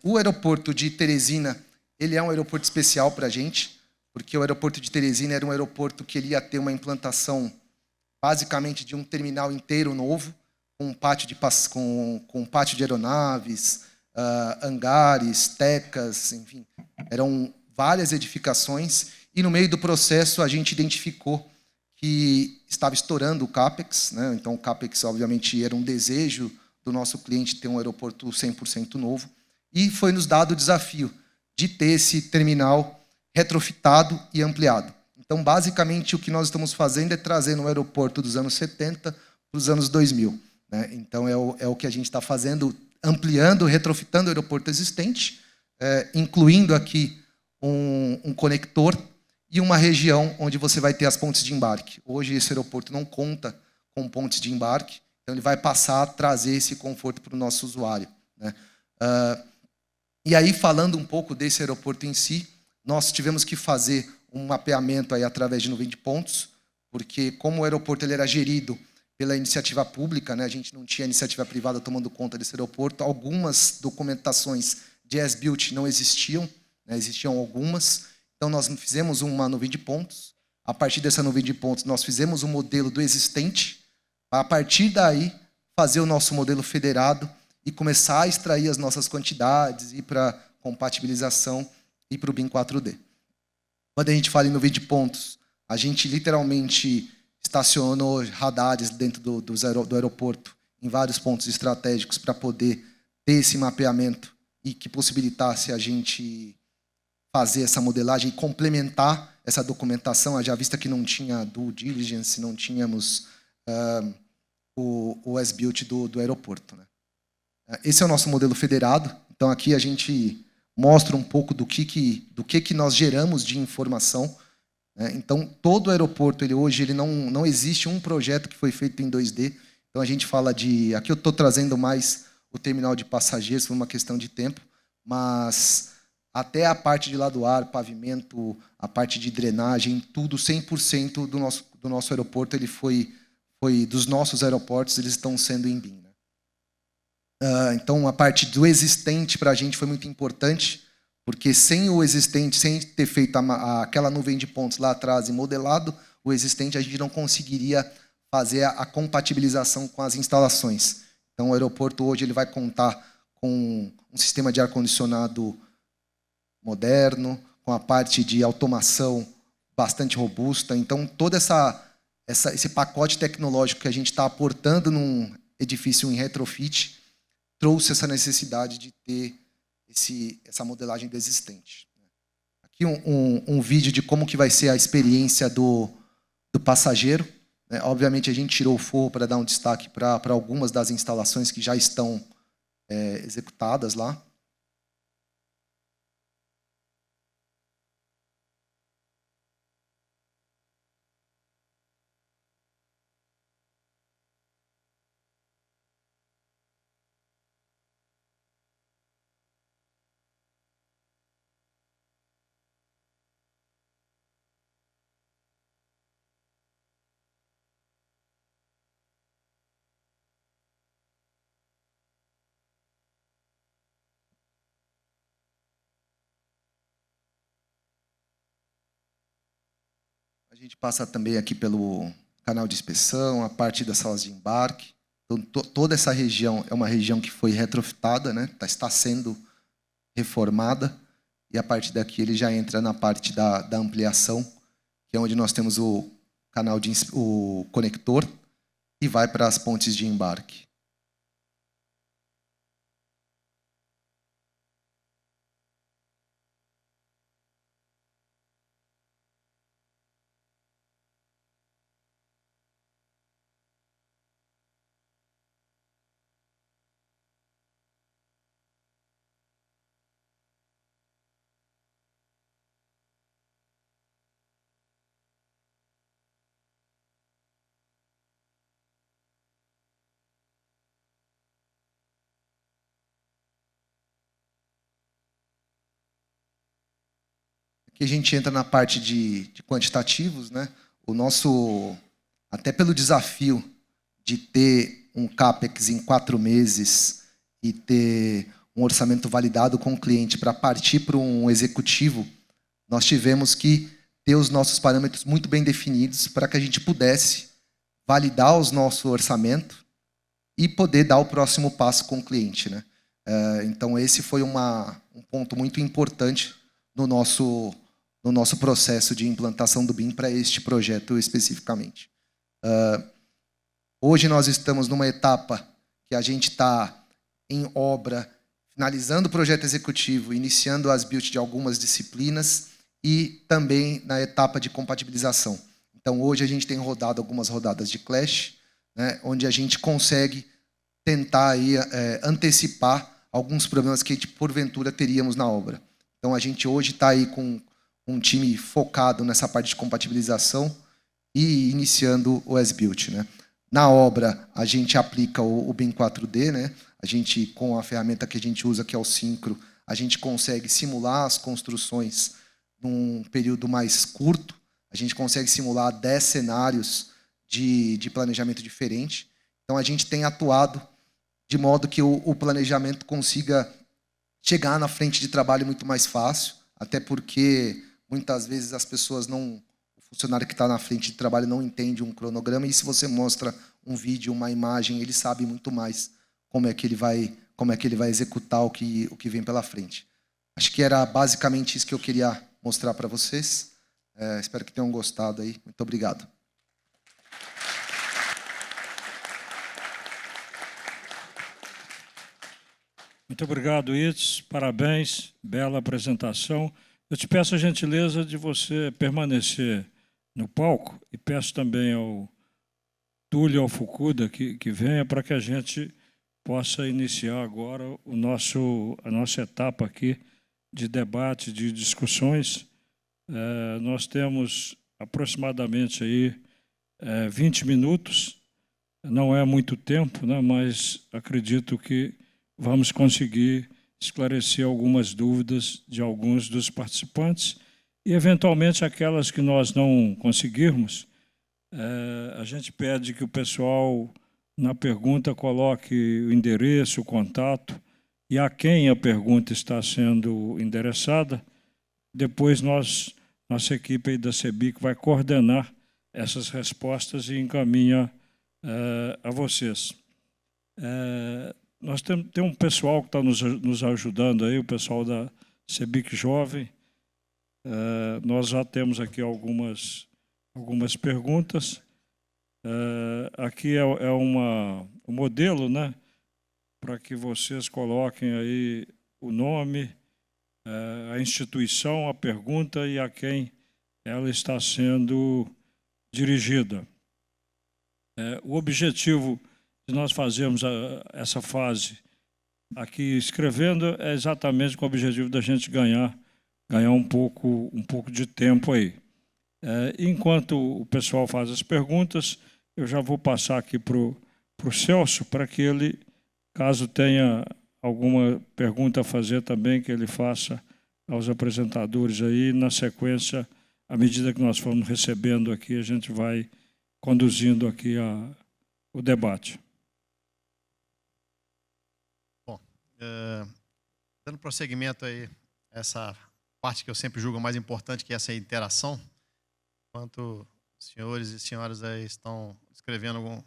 O aeroporto de Teresina, ele é um aeroporto especial para a gente, porque o aeroporto de Teresina era um aeroporto que ele ia ter uma implantação basicamente de um terminal inteiro novo, com um pátio de aeronaves, hangares, tecas, enfim. Eram várias edificações, e no meio do processo a gente identificou que estava estourando o CAPEX, né? Então, o CAPEX, obviamente, era um desejo do nosso cliente ter um aeroporto 100% novo, e foi nos dado o desafio de ter esse terminal retrofitado e ampliado. Então, basicamente, o que nós estamos fazendo é trazer no aeroporto dos anos 70 para os anos 2000. Né? Então, é o que a gente está fazendo, ampliando, retrofitando o aeroporto existente, incluindo aqui um conector e uma região onde você vai ter as pontes de embarque. Hoje, esse aeroporto não conta com pontes de embarque, então ele vai passar a trazer esse conforto para o nosso usuário, né? E aí, falando um pouco desse aeroporto em si, nós tivemos que fazer um mapeamento aí através de nuvem de pontos, porque como o aeroporto ele era gerido pela iniciativa pública, né, a gente não tinha iniciativa privada tomando conta desse aeroporto, algumas documentações de as-built não existiam, né, existiam algumas, então nós fizemos uma nuvem de pontos, a partir dessa nuvem de pontos nós fizemos um modelo do existente, a partir daí fazer o nosso modelo federado e começar a extrair as nossas quantidades, ir para compatibilização e para o BIM 4D. Quando a gente fala em nuvem de pontos, a gente literalmente estacionou radares dentro do aeroporto, em vários pontos estratégicos, para poder ter esse mapeamento e que possibilitasse a gente fazer essa modelagem e complementar essa documentação, já vista que não tinha due diligence, não tínhamos o as-built do aeroporto, né? Esse é o nosso modelo federado. Então, aqui a gente mostra um pouco do que nós geramos de informação, né? Então, todo o aeroporto, hoje, não existe um projeto que foi feito em 2D. Então, a gente fala de... Aqui eu estou trazendo mais o terminal de passageiros, por uma questão de tempo, mas até a parte de lado ar, pavimento, a parte de drenagem, tudo 100% do nosso aeroporto, ele foi dos nossos aeroportos, eles estão sendo em BIM, né? Então, a parte do existente para a gente foi muito importante, porque sem o existente, sem ter feito aquela nuvem de pontos lá atrás e modelado o existente, a gente não conseguiria fazer a compatibilização com as instalações. Então, o aeroporto hoje ele vai contar com um sistema de ar-condicionado moderno, com a parte de automação bastante robusta. Então, todo esse pacote tecnológico que a gente está aportando num edifício em retrofit, trouxe essa necessidade de ter essa modelagem do existente. Aqui um vídeo de como que vai ser a experiência do passageiro. Obviamente, a gente tirou o forro para dar um destaque para algumas das instalações que já estão executadas lá. A gente passa também aqui pelo canal de inspeção, a parte das salas de embarque. Então, toda essa região é uma região que foi retrofitada, né? Está sendo reformada. E a partir daqui ele já entra na parte da ampliação, que é onde nós temos o conector e vai para as pontes de embarque. Aqui a gente entra na parte de quantitativos, né? Até pelo desafio de ter um CAPEX em 4 meses e ter um orçamento validado com o cliente para partir para um executivo, nós tivemos que ter os nossos parâmetros muito bem definidos para que a gente pudesse validar o nosso orçamento e poder dar o próximo passo com o cliente, né? Então, esse foi um ponto muito importante no nosso processo de implantação do BIM para este projeto especificamente. Hoje nós estamos numa etapa que a gente está em obra, finalizando o projeto executivo, iniciando as build de algumas disciplinas e também na etapa de compatibilização. Então, hoje a gente tem rodado algumas rodadas de Clash, né, onde a gente consegue tentar aí, antecipar alguns problemas que, porventura, teríamos na obra. Então, a gente hoje está aí com um time focado nessa parte de compatibilização e iniciando o as-built, né? Na obra, a gente aplica o BIM 4D, né? A gente, com a ferramenta que a gente usa, que é o Syncro, a gente consegue simular as construções num período mais curto. A gente consegue simular 10 cenários de planejamento diferente. Então, a gente tem atuado de modo que o planejamento consiga chegar na frente de trabalho muito mais fácil, até porque muitas vezes as pessoas o funcionário que está na frente de trabalho não entende um cronograma, e se você mostra um vídeo, uma imagem, ele sabe muito mais como é que ele vai executar o que vem pela frente. Acho que era basicamente isso que eu queria mostrar para vocês. Espero que tenham gostado aí. Muito obrigado. Muito obrigado, Itz. Parabéns, bela apresentação. Eu te peço a gentileza de você permanecer no palco e peço também ao Túlio e ao Fukuda que venha para que a gente possa iniciar agora a nossa etapa aqui de debate, de discussões. Nós temos aproximadamente aí 20 minutos. Não é muito tempo, né, mas acredito que vamos conseguir esclarecer algumas dúvidas de alguns dos participantes e, eventualmente, aquelas que nós não conseguirmos, a gente pede que o pessoal, na pergunta, coloque o endereço, o contato e a quem a pergunta está sendo endereçada. Depois, nossa equipe aí da CEBIC vai coordenar essas respostas e encaminha a vocês. Nós temos um pessoal que está nos ajudando aí, o pessoal da CEBIC Jovem. Nós já temos aqui algumas perguntas. Aqui é um modelo, né, para que vocês coloquem aí o nome, a instituição, a pergunta e a quem ela está sendo dirigida. O objetivo de nós fazermos essa fase aqui escrevendo é exatamente com o objetivo da gente ganhar um pouco de tempo aí. Enquanto o pessoal faz as perguntas, eu já vou passar aqui para o Celso, para que ele, caso tenha alguma pergunta a fazer também, que ele faça aos apresentadores aí. Na sequência, à medida que nós formos recebendo aqui, a gente vai conduzindo aqui o debate. Bom, dando prosseguimento aí, essa parte que eu sempre julgo mais importante, que é essa interação, enquanto os senhores e senhoras aí estão escrevendo algumas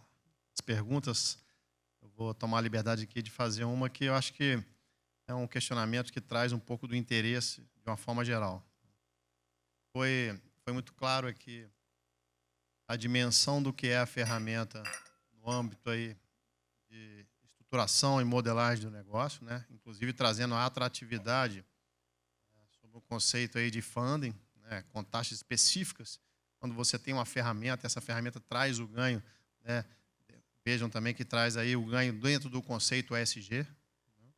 perguntas, eu vou tomar a liberdade aqui de fazer uma que eu acho que é um questionamento que traz um pouco do interesse de uma forma geral. Foi muito claro aqui a dimensão do que é a ferramenta no âmbito aí de estruturação e modelagem do negócio, né? Inclusive trazendo a atratividade sobre o conceito aí de funding, né? Com taxas específicas. Quando você tem uma ferramenta, essa ferramenta traz o ganho, né? Vejam também que traz aí o ganho dentro do conceito ESG. Né?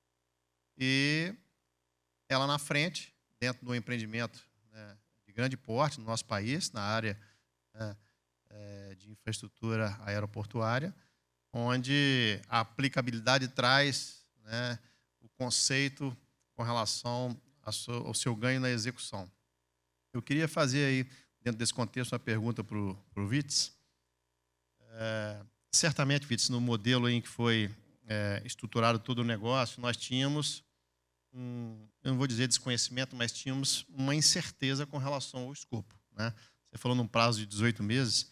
E ela na frente, dentro do empreendimento, né, de grande porte no nosso país, na área, né, de infraestrutura aeroportuária, onde a aplicabilidade traz, né, o conceito com relação ao seu ganho na execução. Eu queria fazer aí, dentro desse contexto, uma pergunta para o Witz. Certamente, Witz, no modelo em que foi estruturado todo o negócio, nós tínhamos, eu não vou dizer desconhecimento, mas tínhamos uma incerteza com relação ao escopo. Né? Você falou num prazo de 18 meses,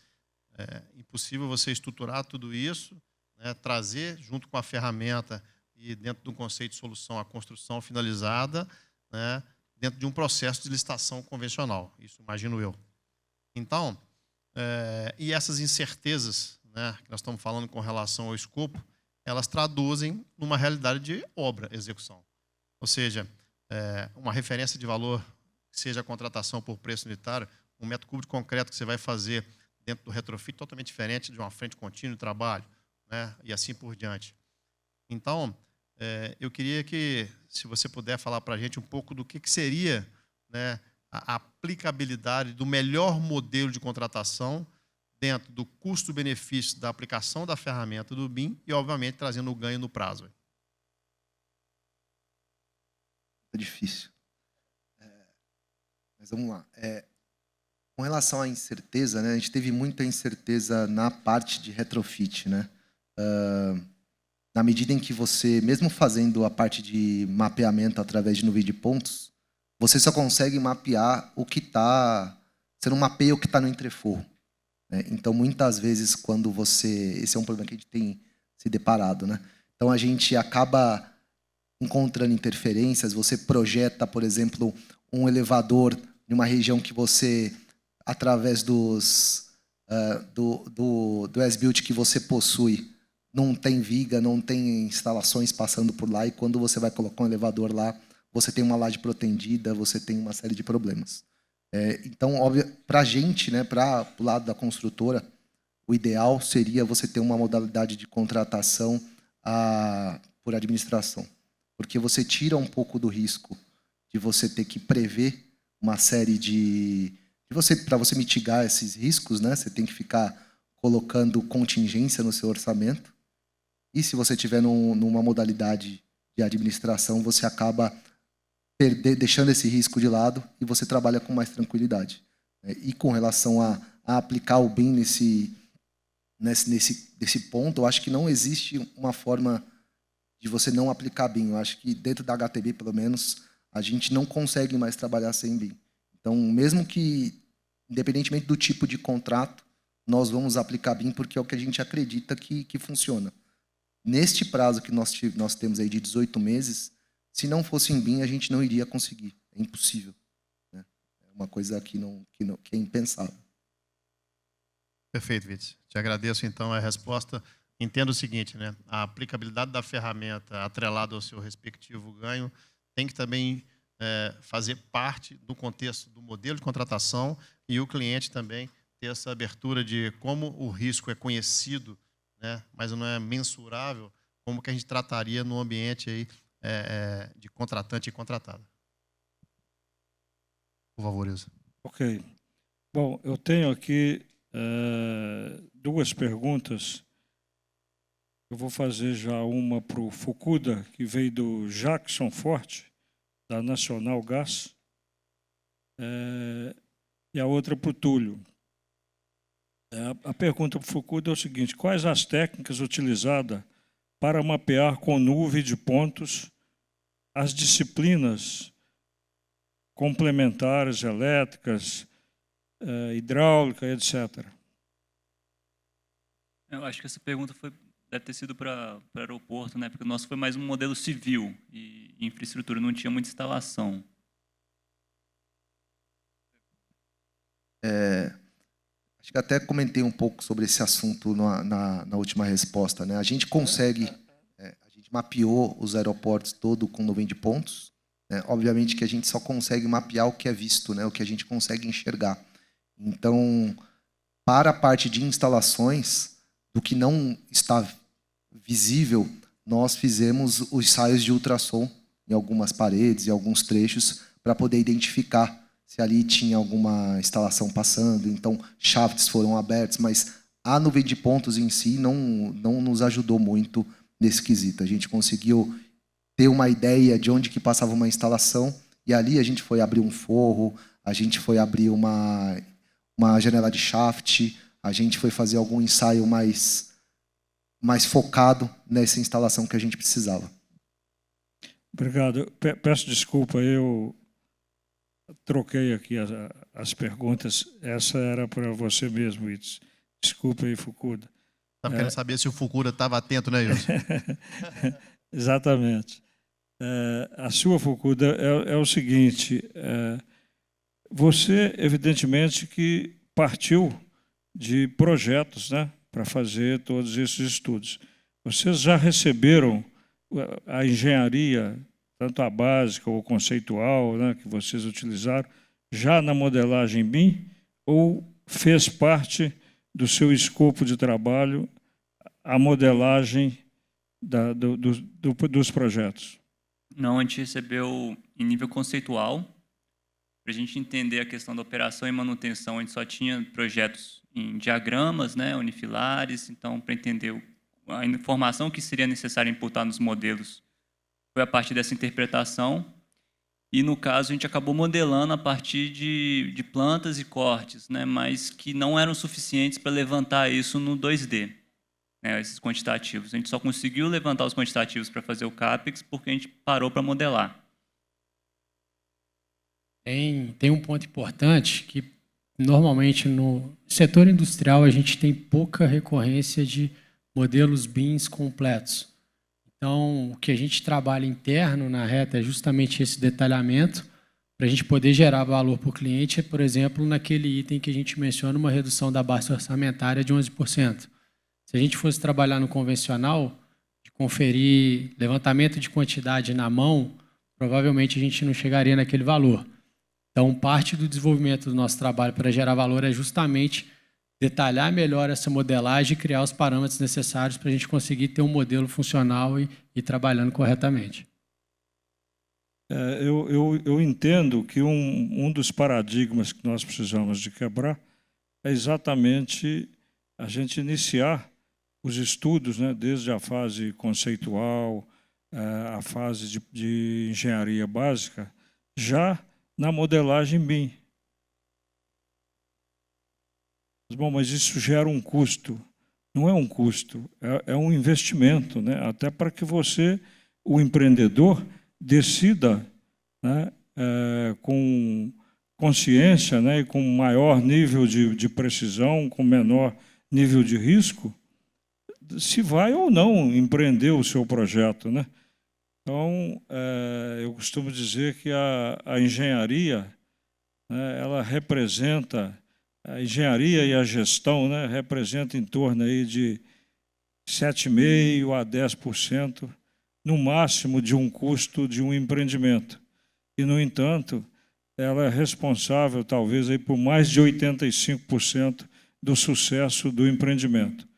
é impossível você estruturar tudo isso, né, trazer junto com a ferramenta e dentro de um conceito de solução a construção finalizada, né, dentro de um processo de licitação convencional. Isso imagino eu. Então, e essas incertezas, né, que nós estamos falando com relação ao escopo, elas traduzem numa realidade de obra, execução. Ou seja, uma referência de valor, que seja a contratação por preço unitário, um metro cúbico concreto que você vai fazer dentro do retrofit totalmente diferente de uma frente contínua de trabalho, né, e assim por diante. Então, eu queria que, se você puder falar para a gente um pouco do que seria, né, a aplicabilidade do melhor modelo de contratação dentro do custo-benefício da aplicação da ferramenta do BIM e, obviamente, trazendo o ganho no prazo. É difícil. Mas vamos lá. Com relação à incerteza, né, a gente teve muita incerteza na parte de retrofit, né? Na medida em que você, mesmo fazendo a parte de mapeamento através de nuvem de pontos, você só consegue mapear o que está... Você não mapeia o que está no entreforro. Né? Então, muitas vezes, quando você... Esse é um problema que a gente tem se deparado. Né? Então, a gente acaba encontrando interferências. Você projeta, por exemplo, um elevador em uma região que você, através do as-built que você possui, não tem viga, não tem instalações passando por lá, e quando você vai colocar um elevador lá, você tem uma laje protendida, você tem uma série de problemas. Então, óbvio, para a gente, né, para o lado da construtora, o ideal seria você ter uma modalidade de contratação por administração, porque você tira um pouco do risco de você ter que prever uma série para você mitigar esses riscos, né, você tem que ficar colocando contingência no seu orçamento. E se você tiver numa modalidade de administração, você acaba deixando esse risco de lado e você trabalha com mais tranquilidade. E com relação a aplicar o BIM nesse ponto, eu acho que não existe uma forma de você não aplicar BIM. Eu acho que dentro da HTB, pelo menos, a gente não consegue mais trabalhar sem BIM. Então, mesmo que, independentemente do tipo de contrato, nós vamos aplicar BIM porque é o que a gente acredita que funciona. Neste prazo que nós temos aí de 18 meses, se não fosse em BIM, a gente não iria conseguir. É impossível. Né? É uma coisa que é impensável. Perfeito, Vitor. Te agradeço, então, a resposta. Entendo o seguinte, né? A aplicabilidade da ferramenta atrelada ao seu respectivo ganho tem que também fazer parte do contexto do modelo de contratação e o cliente também ter essa abertura de como o risco é conhecido, né? Mas não é mensurável, como que a gente trataria no ambiente aí, de contratante e contratado. Por favor, Ilza. Ok. Bom, eu tenho aqui duas perguntas. Eu vou fazer já uma para o Fukuda, que veio do Jackson Forte, da Nacional Gás, e a outra para o Túlio. A pergunta para o Fukuda é o seguinte: quais as técnicas utilizadas para mapear com nuvem de pontos as disciplinas complementares, elétricas, hidráulica, etc.? Eu acho que essa pergunta deve ter sido para o aeroporto, né? Porque o nosso foi mais um modelo civil e infraestrutura, não tinha muita instalação. Acho que até comentei um pouco sobre esse assunto na última resposta, né? A gente mapeou os aeroportos todo com nuvem de pontos, né? Obviamente que a gente só consegue mapear o que é visto, né? O que a gente consegue enxergar. Então, para a parte de instalações, do que não está visível, nós fizemos os ensaios de ultrassom em algumas paredes e alguns trechos para poder identificar se ali tinha alguma instalação passando. Então, shafts foram abertos, mas a nuvem de pontos em si não nos ajudou muito nesse quesito. A gente conseguiu ter uma ideia de onde que passava uma instalação e ali a gente foi abrir um forro, a gente foi abrir uma janela de shaft, a gente foi fazer algum ensaio mais focado nessa instalação que a gente precisava. Obrigado. Peço desculpa, eu troquei aqui as perguntas. Essa era para você mesmo, Itz. Desculpa aí, Fukuda. Estava querendo saber se o Fukuda estava atento, né, Ilza? Exatamente. A sua, Fukuda, é o seguinte: você, evidentemente, que partiu de projetos, né, para fazer todos esses estudos. Vocês já receberam a engenharia, tanto a básica ou conceitual, né, que vocês utilizaram, já na modelagem BIM, ou fez parte do seu escopo de trabalho a modelagem dos projetos? Não, a gente recebeu em nível conceitual. Para a gente entender a questão da operação e manutenção, a gente só tinha projetos em diagramas, né, unifilares. Então, para entender a informação que seria necessária imputar nos modelos, foi a partir dessa interpretação. E, no caso, a gente acabou modelando a partir de plantas e cortes, né, mas que não eram suficientes para levantar isso no 2D, né, esses quantitativos. A gente só conseguiu levantar os quantitativos para fazer o CAPEX porque a gente parou para modelar. Tem um ponto importante que, normalmente, no setor industrial, a gente tem pouca recorrência de modelos BIMs completos. Então, o que a gente trabalha interno na Reta é justamente esse detalhamento para a gente poder gerar valor para o cliente, por exemplo, naquele item que a gente menciona, uma redução da base orçamentária de 11%. Se a gente fosse trabalhar no convencional, de conferir levantamento de quantidade na mão, provavelmente a gente não chegaria naquele valor. Então, parte do desenvolvimento do nosso trabalho para gerar valor é justamente detalhar melhor essa modelagem e criar os parâmetros necessários para a gente conseguir ter um modelo funcional e trabalhando corretamente. Eu entendo que um dos paradigmas que nós precisamos de quebrar é exatamente a gente iniciar os estudos, né, desde a fase conceitual, a fase de engenharia básica, já na modelagem BIM. Bom, mas isso gera um custo. Não é um custo, é um investimento, né? Até para que você, o empreendedor, decida, né, com consciência, né, e com maior nível de precisão, com menor nível de risco, se vai ou não empreender o seu projeto, né? Então, eu costumo dizer que a engenharia, né, ela representa a engenharia e a gestão, né, representam em torno aí de 7,5% a 10%, no máximo, de um custo de um empreendimento. E, no entanto, ela é responsável, talvez, aí, por mais de 85% do sucesso do empreendimento.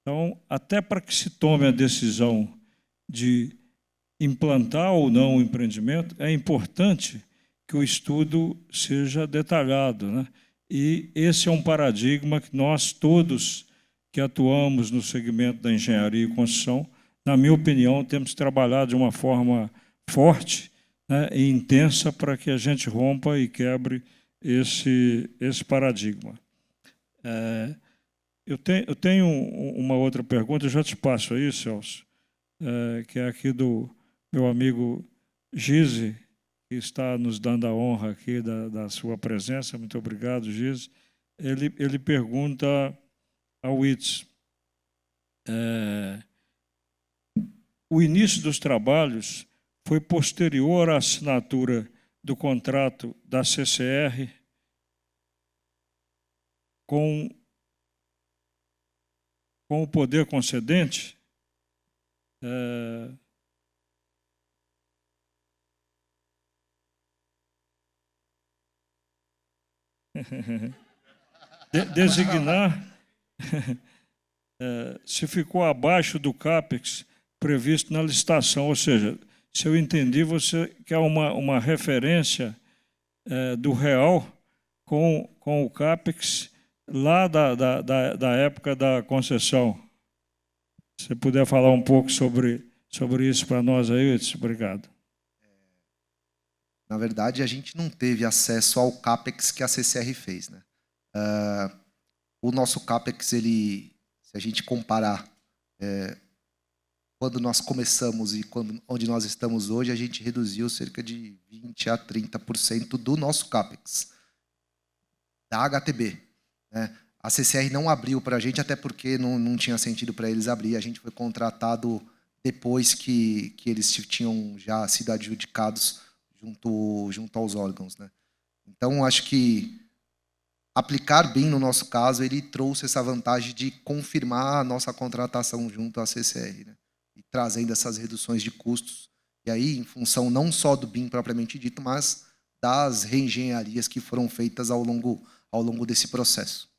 Então, até para que se tome a decisão de implantar ou não o empreendimento, é importante que o estudo seja detalhado, né? E esse é um paradigma que nós todos que atuamos no segmento da engenharia e construção, na minha opinião, temos que trabalhar de uma forma forte, né, e intensa para que a gente rompa e quebre esse paradigma. Eu tenho uma outra pergunta, eu já te passo aí, Celso, que é aqui do meu amigo Gize, que está nos dando a honra aqui da sua presença. Muito obrigado, Gize. Ele pergunta ao Itz, o início dos trabalhos foi posterior à assinatura do contrato da CCR com o poder concedente? Designar se ficou abaixo do CAPEX previsto na licitação, ou seja, se eu entendi, você quer uma referência do real com o CAPEX lá da época da concessão. Se você puder falar um pouco sobre isso para nós aí, Edson, obrigado. Na verdade, a gente não teve acesso ao CAPEX que a CCR fez, né? O nosso CAPEX, se a gente comparar quando nós começamos e onde nós estamos hoje, a gente reduziu cerca de 20% a 30% do nosso CAPEX, da HTB, né? A CCR não abriu para a gente, até porque não tinha sentido para eles abrir. A gente foi contratado depois que eles tinham já sido adjudicados junto aos órgãos, né? Então, acho que aplicar bem no nosso caso, ele trouxe essa vantagem de confirmar a nossa contratação junto à CCR, né? E trazendo essas reduções de custos, e aí em função não só do BIM propriamente dito, mas das reengenharias que foram feitas ao longo desse processo.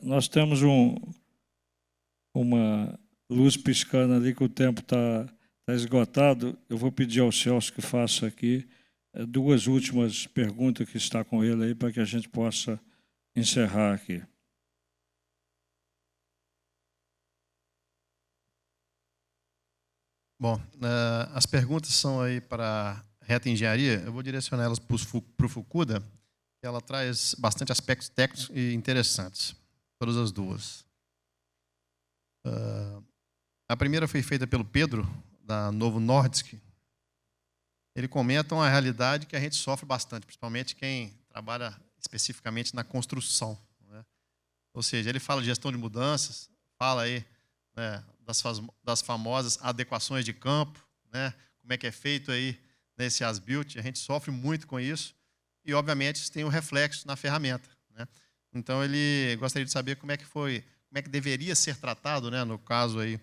Nós temos uma luz piscando ali que o tempo está esgotado. Eu vou pedir ao Celso que faça aqui duas últimas perguntas que está com ele aí para que a gente possa encerrar aqui. Bom, as perguntas são aí para a Reta Engenharia. Eu vou direcionar elas para o Fukuda, que ela traz bastante aspectos técnicos e interessantes, todas as duas. A primeira foi feita pelo Pedro, da Novo Nordisk. Ele comenta uma realidade que a gente sofre bastante, principalmente quem trabalha especificamente na construção, né? Ou seja, ele fala de gestão de mudanças, fala aí, né, das famosas adequações de campo, né, como é que é feito aí nesse as-built. A gente sofre muito com isso e, obviamente, isso tem um reflexo na ferramenta, né? Então, ele gostaria de saber como é que deveria ser tratado, né, no caso aí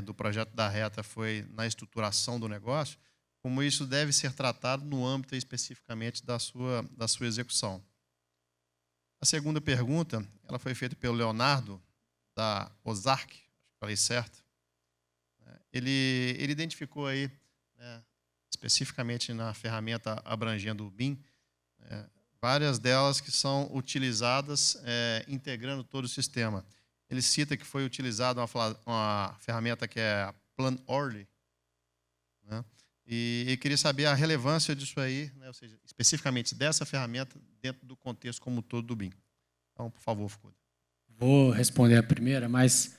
do projeto da Reta, foi na estruturação do negócio, como isso deve ser tratado no âmbito especificamente da sua execução. A segunda pergunta, ela foi feita pelo Leonardo, da Ozark, acho que falei certo. Ele identificou aí, né, especificamente na ferramenta abrangendo o BIM, várias delas que são utilizadas integrando todo o sistema. Ele cita que foi utilizada uma ferramenta que é a Plan-Orly, né? E queria saber a relevância disso aí, né, ou seja, especificamente dessa ferramenta dentro do contexto como todo do BIM. Então, por favor, Fukuda. Vou responder a primeira, mas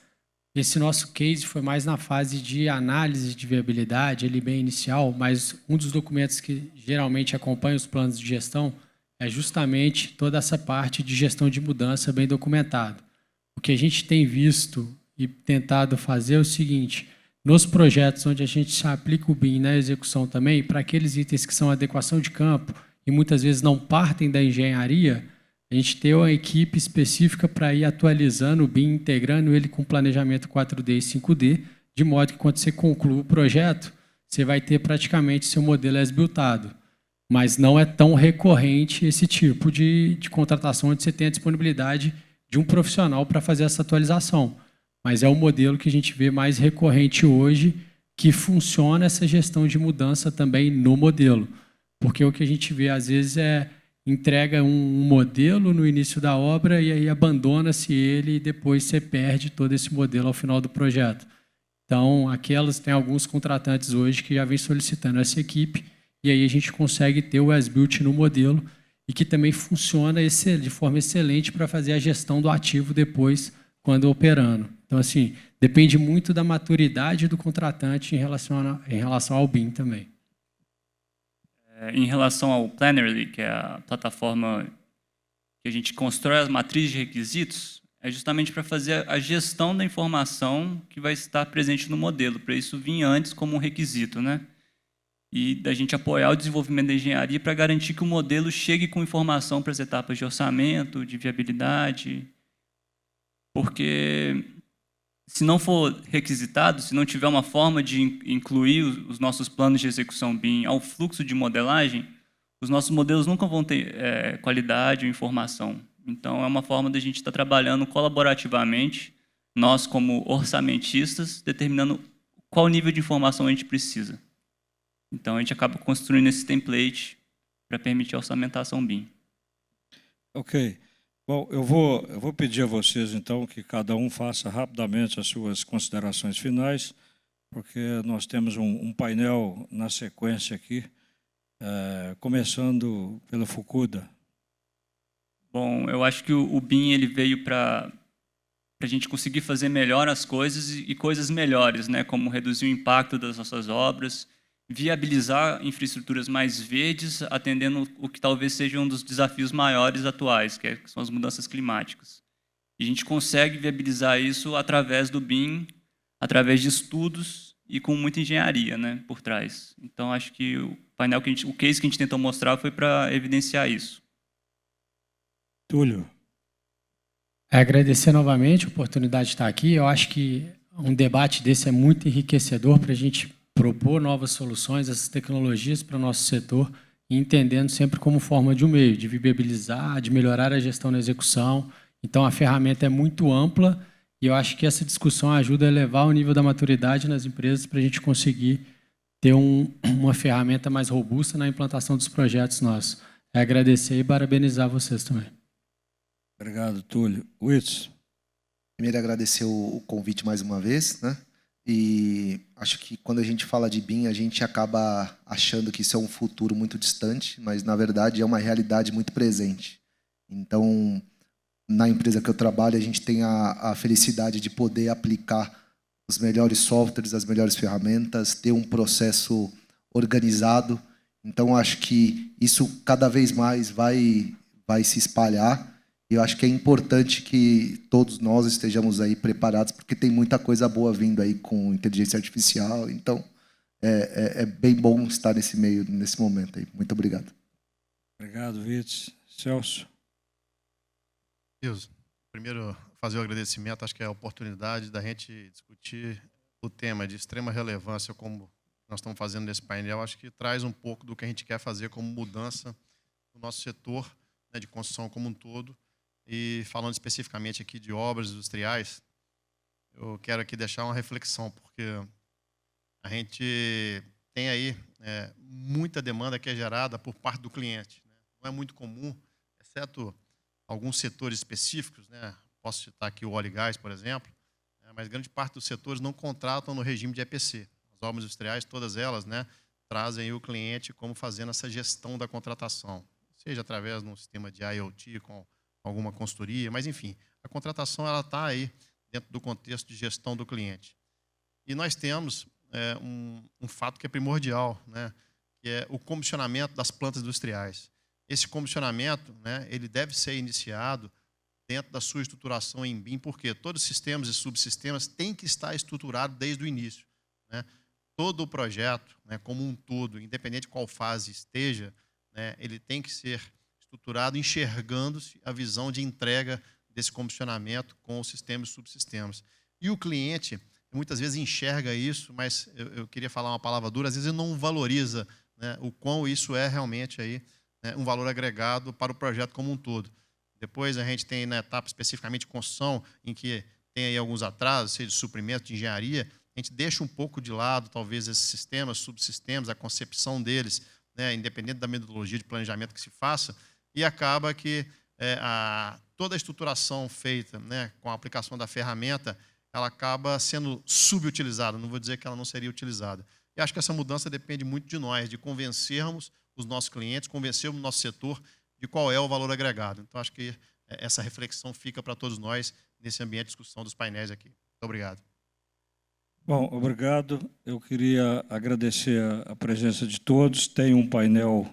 esse nosso case foi mais na fase de análise de viabilidade, ele bem inicial, mas um dos documentos que geralmente acompanha os planos de gestão é justamente toda essa parte de gestão de mudança bem documentado. O que a gente tem visto e tentado fazer é o seguinte: nos projetos onde a gente aplica o BIM na execução também, para aqueles itens que são adequação de campo e muitas vezes não partem da engenharia, a gente tem uma equipe específica para ir atualizando o BIM, integrando ele com planejamento 4D e 5D, de modo que quando você conclui o projeto, você vai ter praticamente seu modelo as-builtado. Mas não é tão recorrente esse tipo de contratação onde você tem a disponibilidade de um profissional para fazer essa atualização. Mas é o modelo que a gente vê mais recorrente hoje, que funciona essa gestão de mudança também no modelo. Porque o que a gente vê, às vezes, entrega um modelo no início da obra e aí abandona-se ele e depois você perde todo esse modelo ao final do projeto. Então, tem alguns contratantes hoje que já vêm solicitando essa equipe e aí a gente consegue ter o as-built no modelo e que também funciona de forma excelente para fazer a gestão do ativo depois, quando operando. Então, assim, depende muito da maturidade do contratante em relação ao BIM também. Em relação ao Plannerly, que é a plataforma que a gente constrói as matrizes de requisitos, é justamente para fazer a gestão da informação que vai estar presente no modelo, para isso vir antes como um requisito, né? E da gente apoiar o desenvolvimento da engenharia para garantir que o modelo chegue com informação para as etapas de orçamento, de viabilidade, porque se não for requisitado, se não tiver uma forma de incluir os nossos planos de execução BIM ao fluxo de modelagem, os nossos modelos nunca vão ter qualidade ou informação. Então, é uma forma da gente estar trabalhando colaborativamente, nós como orçamentistas, determinando qual nível de informação a gente precisa. Então, a gente acaba construindo esse template para permitir a orçamentação BIM. Ok. Bom, eu vou pedir a vocês, então, que cada um faça rapidamente as suas considerações finais, porque nós temos um painel na sequência aqui, começando pelo Fukuda. Bom, eu acho que o BIM ele veio para a gente conseguir fazer melhor as coisas e coisas melhores, né? Como reduzir o impacto das nossas obras, viabilizar infraestruturas mais verdes, atendendo o que talvez seja um dos desafios maiores atuais, que são as mudanças climáticas. E a gente consegue viabilizar isso através do BIM, através de estudos e com muita engenharia, né, por trás. Então, acho que o painel o case que a gente tentou mostrar foi para evidenciar isso. Túlio. Agradecer novamente a oportunidade de estar aqui. Eu acho que um debate desse é muito enriquecedor para a gente propor novas soluções, essas tecnologias para o nosso setor, e entendendo sempre como forma de um meio, de viabilizar, de melhorar a gestão da execução. Então, a ferramenta é muito ampla e eu acho que essa discussão ajuda a elevar o nível da maturidade nas empresas para a gente conseguir ter uma ferramenta mais robusta na implantação dos projetos nossos. Agradecer e parabenizar vocês também. Obrigado, Túlio. Witz. Primeiro, agradecer o convite mais uma vez, né? E acho que quando a gente fala de BIM, a gente acaba achando que isso é um futuro muito distante, mas, na verdade, é uma realidade muito presente. Então, na empresa que eu trabalho, a gente tem a felicidade de poder aplicar os melhores softwares, as melhores ferramentas, ter um processo organizado. Então, acho que isso cada vez mais vai se espalhar. E eu acho que é importante que todos nós estejamos aí preparados, porque tem muita coisa boa vindo aí com inteligência artificial. Então, é bem bom estar nesse meio, nesse momento aí. Muito obrigado. Obrigado, Witz. Celso. Deus, primeiro, fazer o agradecimento. Acho que é a oportunidade da gente discutir o tema de extrema relevância, como nós estamos fazendo nesse painel. Acho que traz um pouco do que a gente quer fazer como mudança no nosso setor, né, de construção como um todo. E falando especificamente aqui de obras industriais, eu quero aqui deixar uma reflexão, porque a gente tem aí muita demanda que é gerada por parte do cliente, né? Não é muito comum, exceto alguns setores específicos, né? Posso citar aqui o óleo e gás, por exemplo, mas grande parte dos setores não contratam no regime de EPC. As obras industriais, todas elas, né, trazem o cliente como fazendo essa gestão da contratação, seja através de um sistema de IoT com alguma consultoria, mas, enfim, a contratação está aí dentro do contexto de gestão do cliente. E nós temos um fato que é primordial, né, que é o comissionamento das plantas industriais. Esse comissionamento, né, ele deve ser iniciado dentro da sua estruturação em BIM, porque todos os sistemas e subsistemas têm que estar estruturados desde o início, né? Todo o projeto, né, como um todo, independente de qual fase esteja, né, ele tem que ser estruturado enxergando-se a visão de entrega desse comissionamento com os sistemas e subsistemas. E o cliente, muitas vezes, enxerga isso, mas eu queria falar uma palavra dura, às vezes ele não valoriza, né, o quão isso é realmente aí, né, um valor agregado para o projeto como um todo. Depois a gente tem na etapa especificamente de construção, em que tem aí alguns atrasos, seja de suprimento, de engenharia, a gente deixa um pouco de lado, talvez, esses sistemas, subsistemas, a concepção deles, né, independente da metodologia de planejamento que se faça, e acaba que toda a estruturação feita, né, com a aplicação da ferramenta, ela acaba sendo subutilizada, não vou dizer que ela não seria utilizada. E acho que essa mudança depende muito de nós, de convencermos os nossos clientes, convencermos o nosso setor de qual é o valor agregado. Então, acho que essa reflexão fica para todos nós nesse ambiente de discussão dos painéis aqui. Muito obrigado. Bom, obrigado. Eu queria agradecer a presença de todos. Tem um painel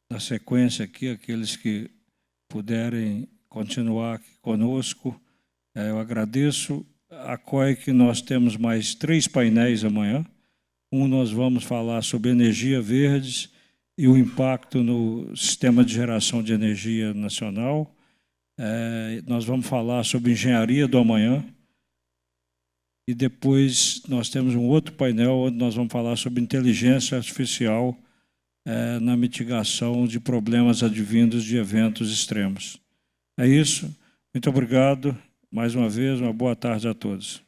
na sequência aqui, aqueles que puderem continuar aqui conosco. Eu agradeço. A COIC, nós temos mais 3 painéis amanhã. Nós vamos falar sobre energia verdes e o impacto no sistema de geração de energia nacional. Nós vamos falar sobre engenharia do amanhã. E depois nós temos um outro painel onde nós vamos falar sobre inteligência artificial na mitigação de problemas advindos de eventos extremos. É isso. Muito obrigado. Mais uma vez, uma boa tarde a todos.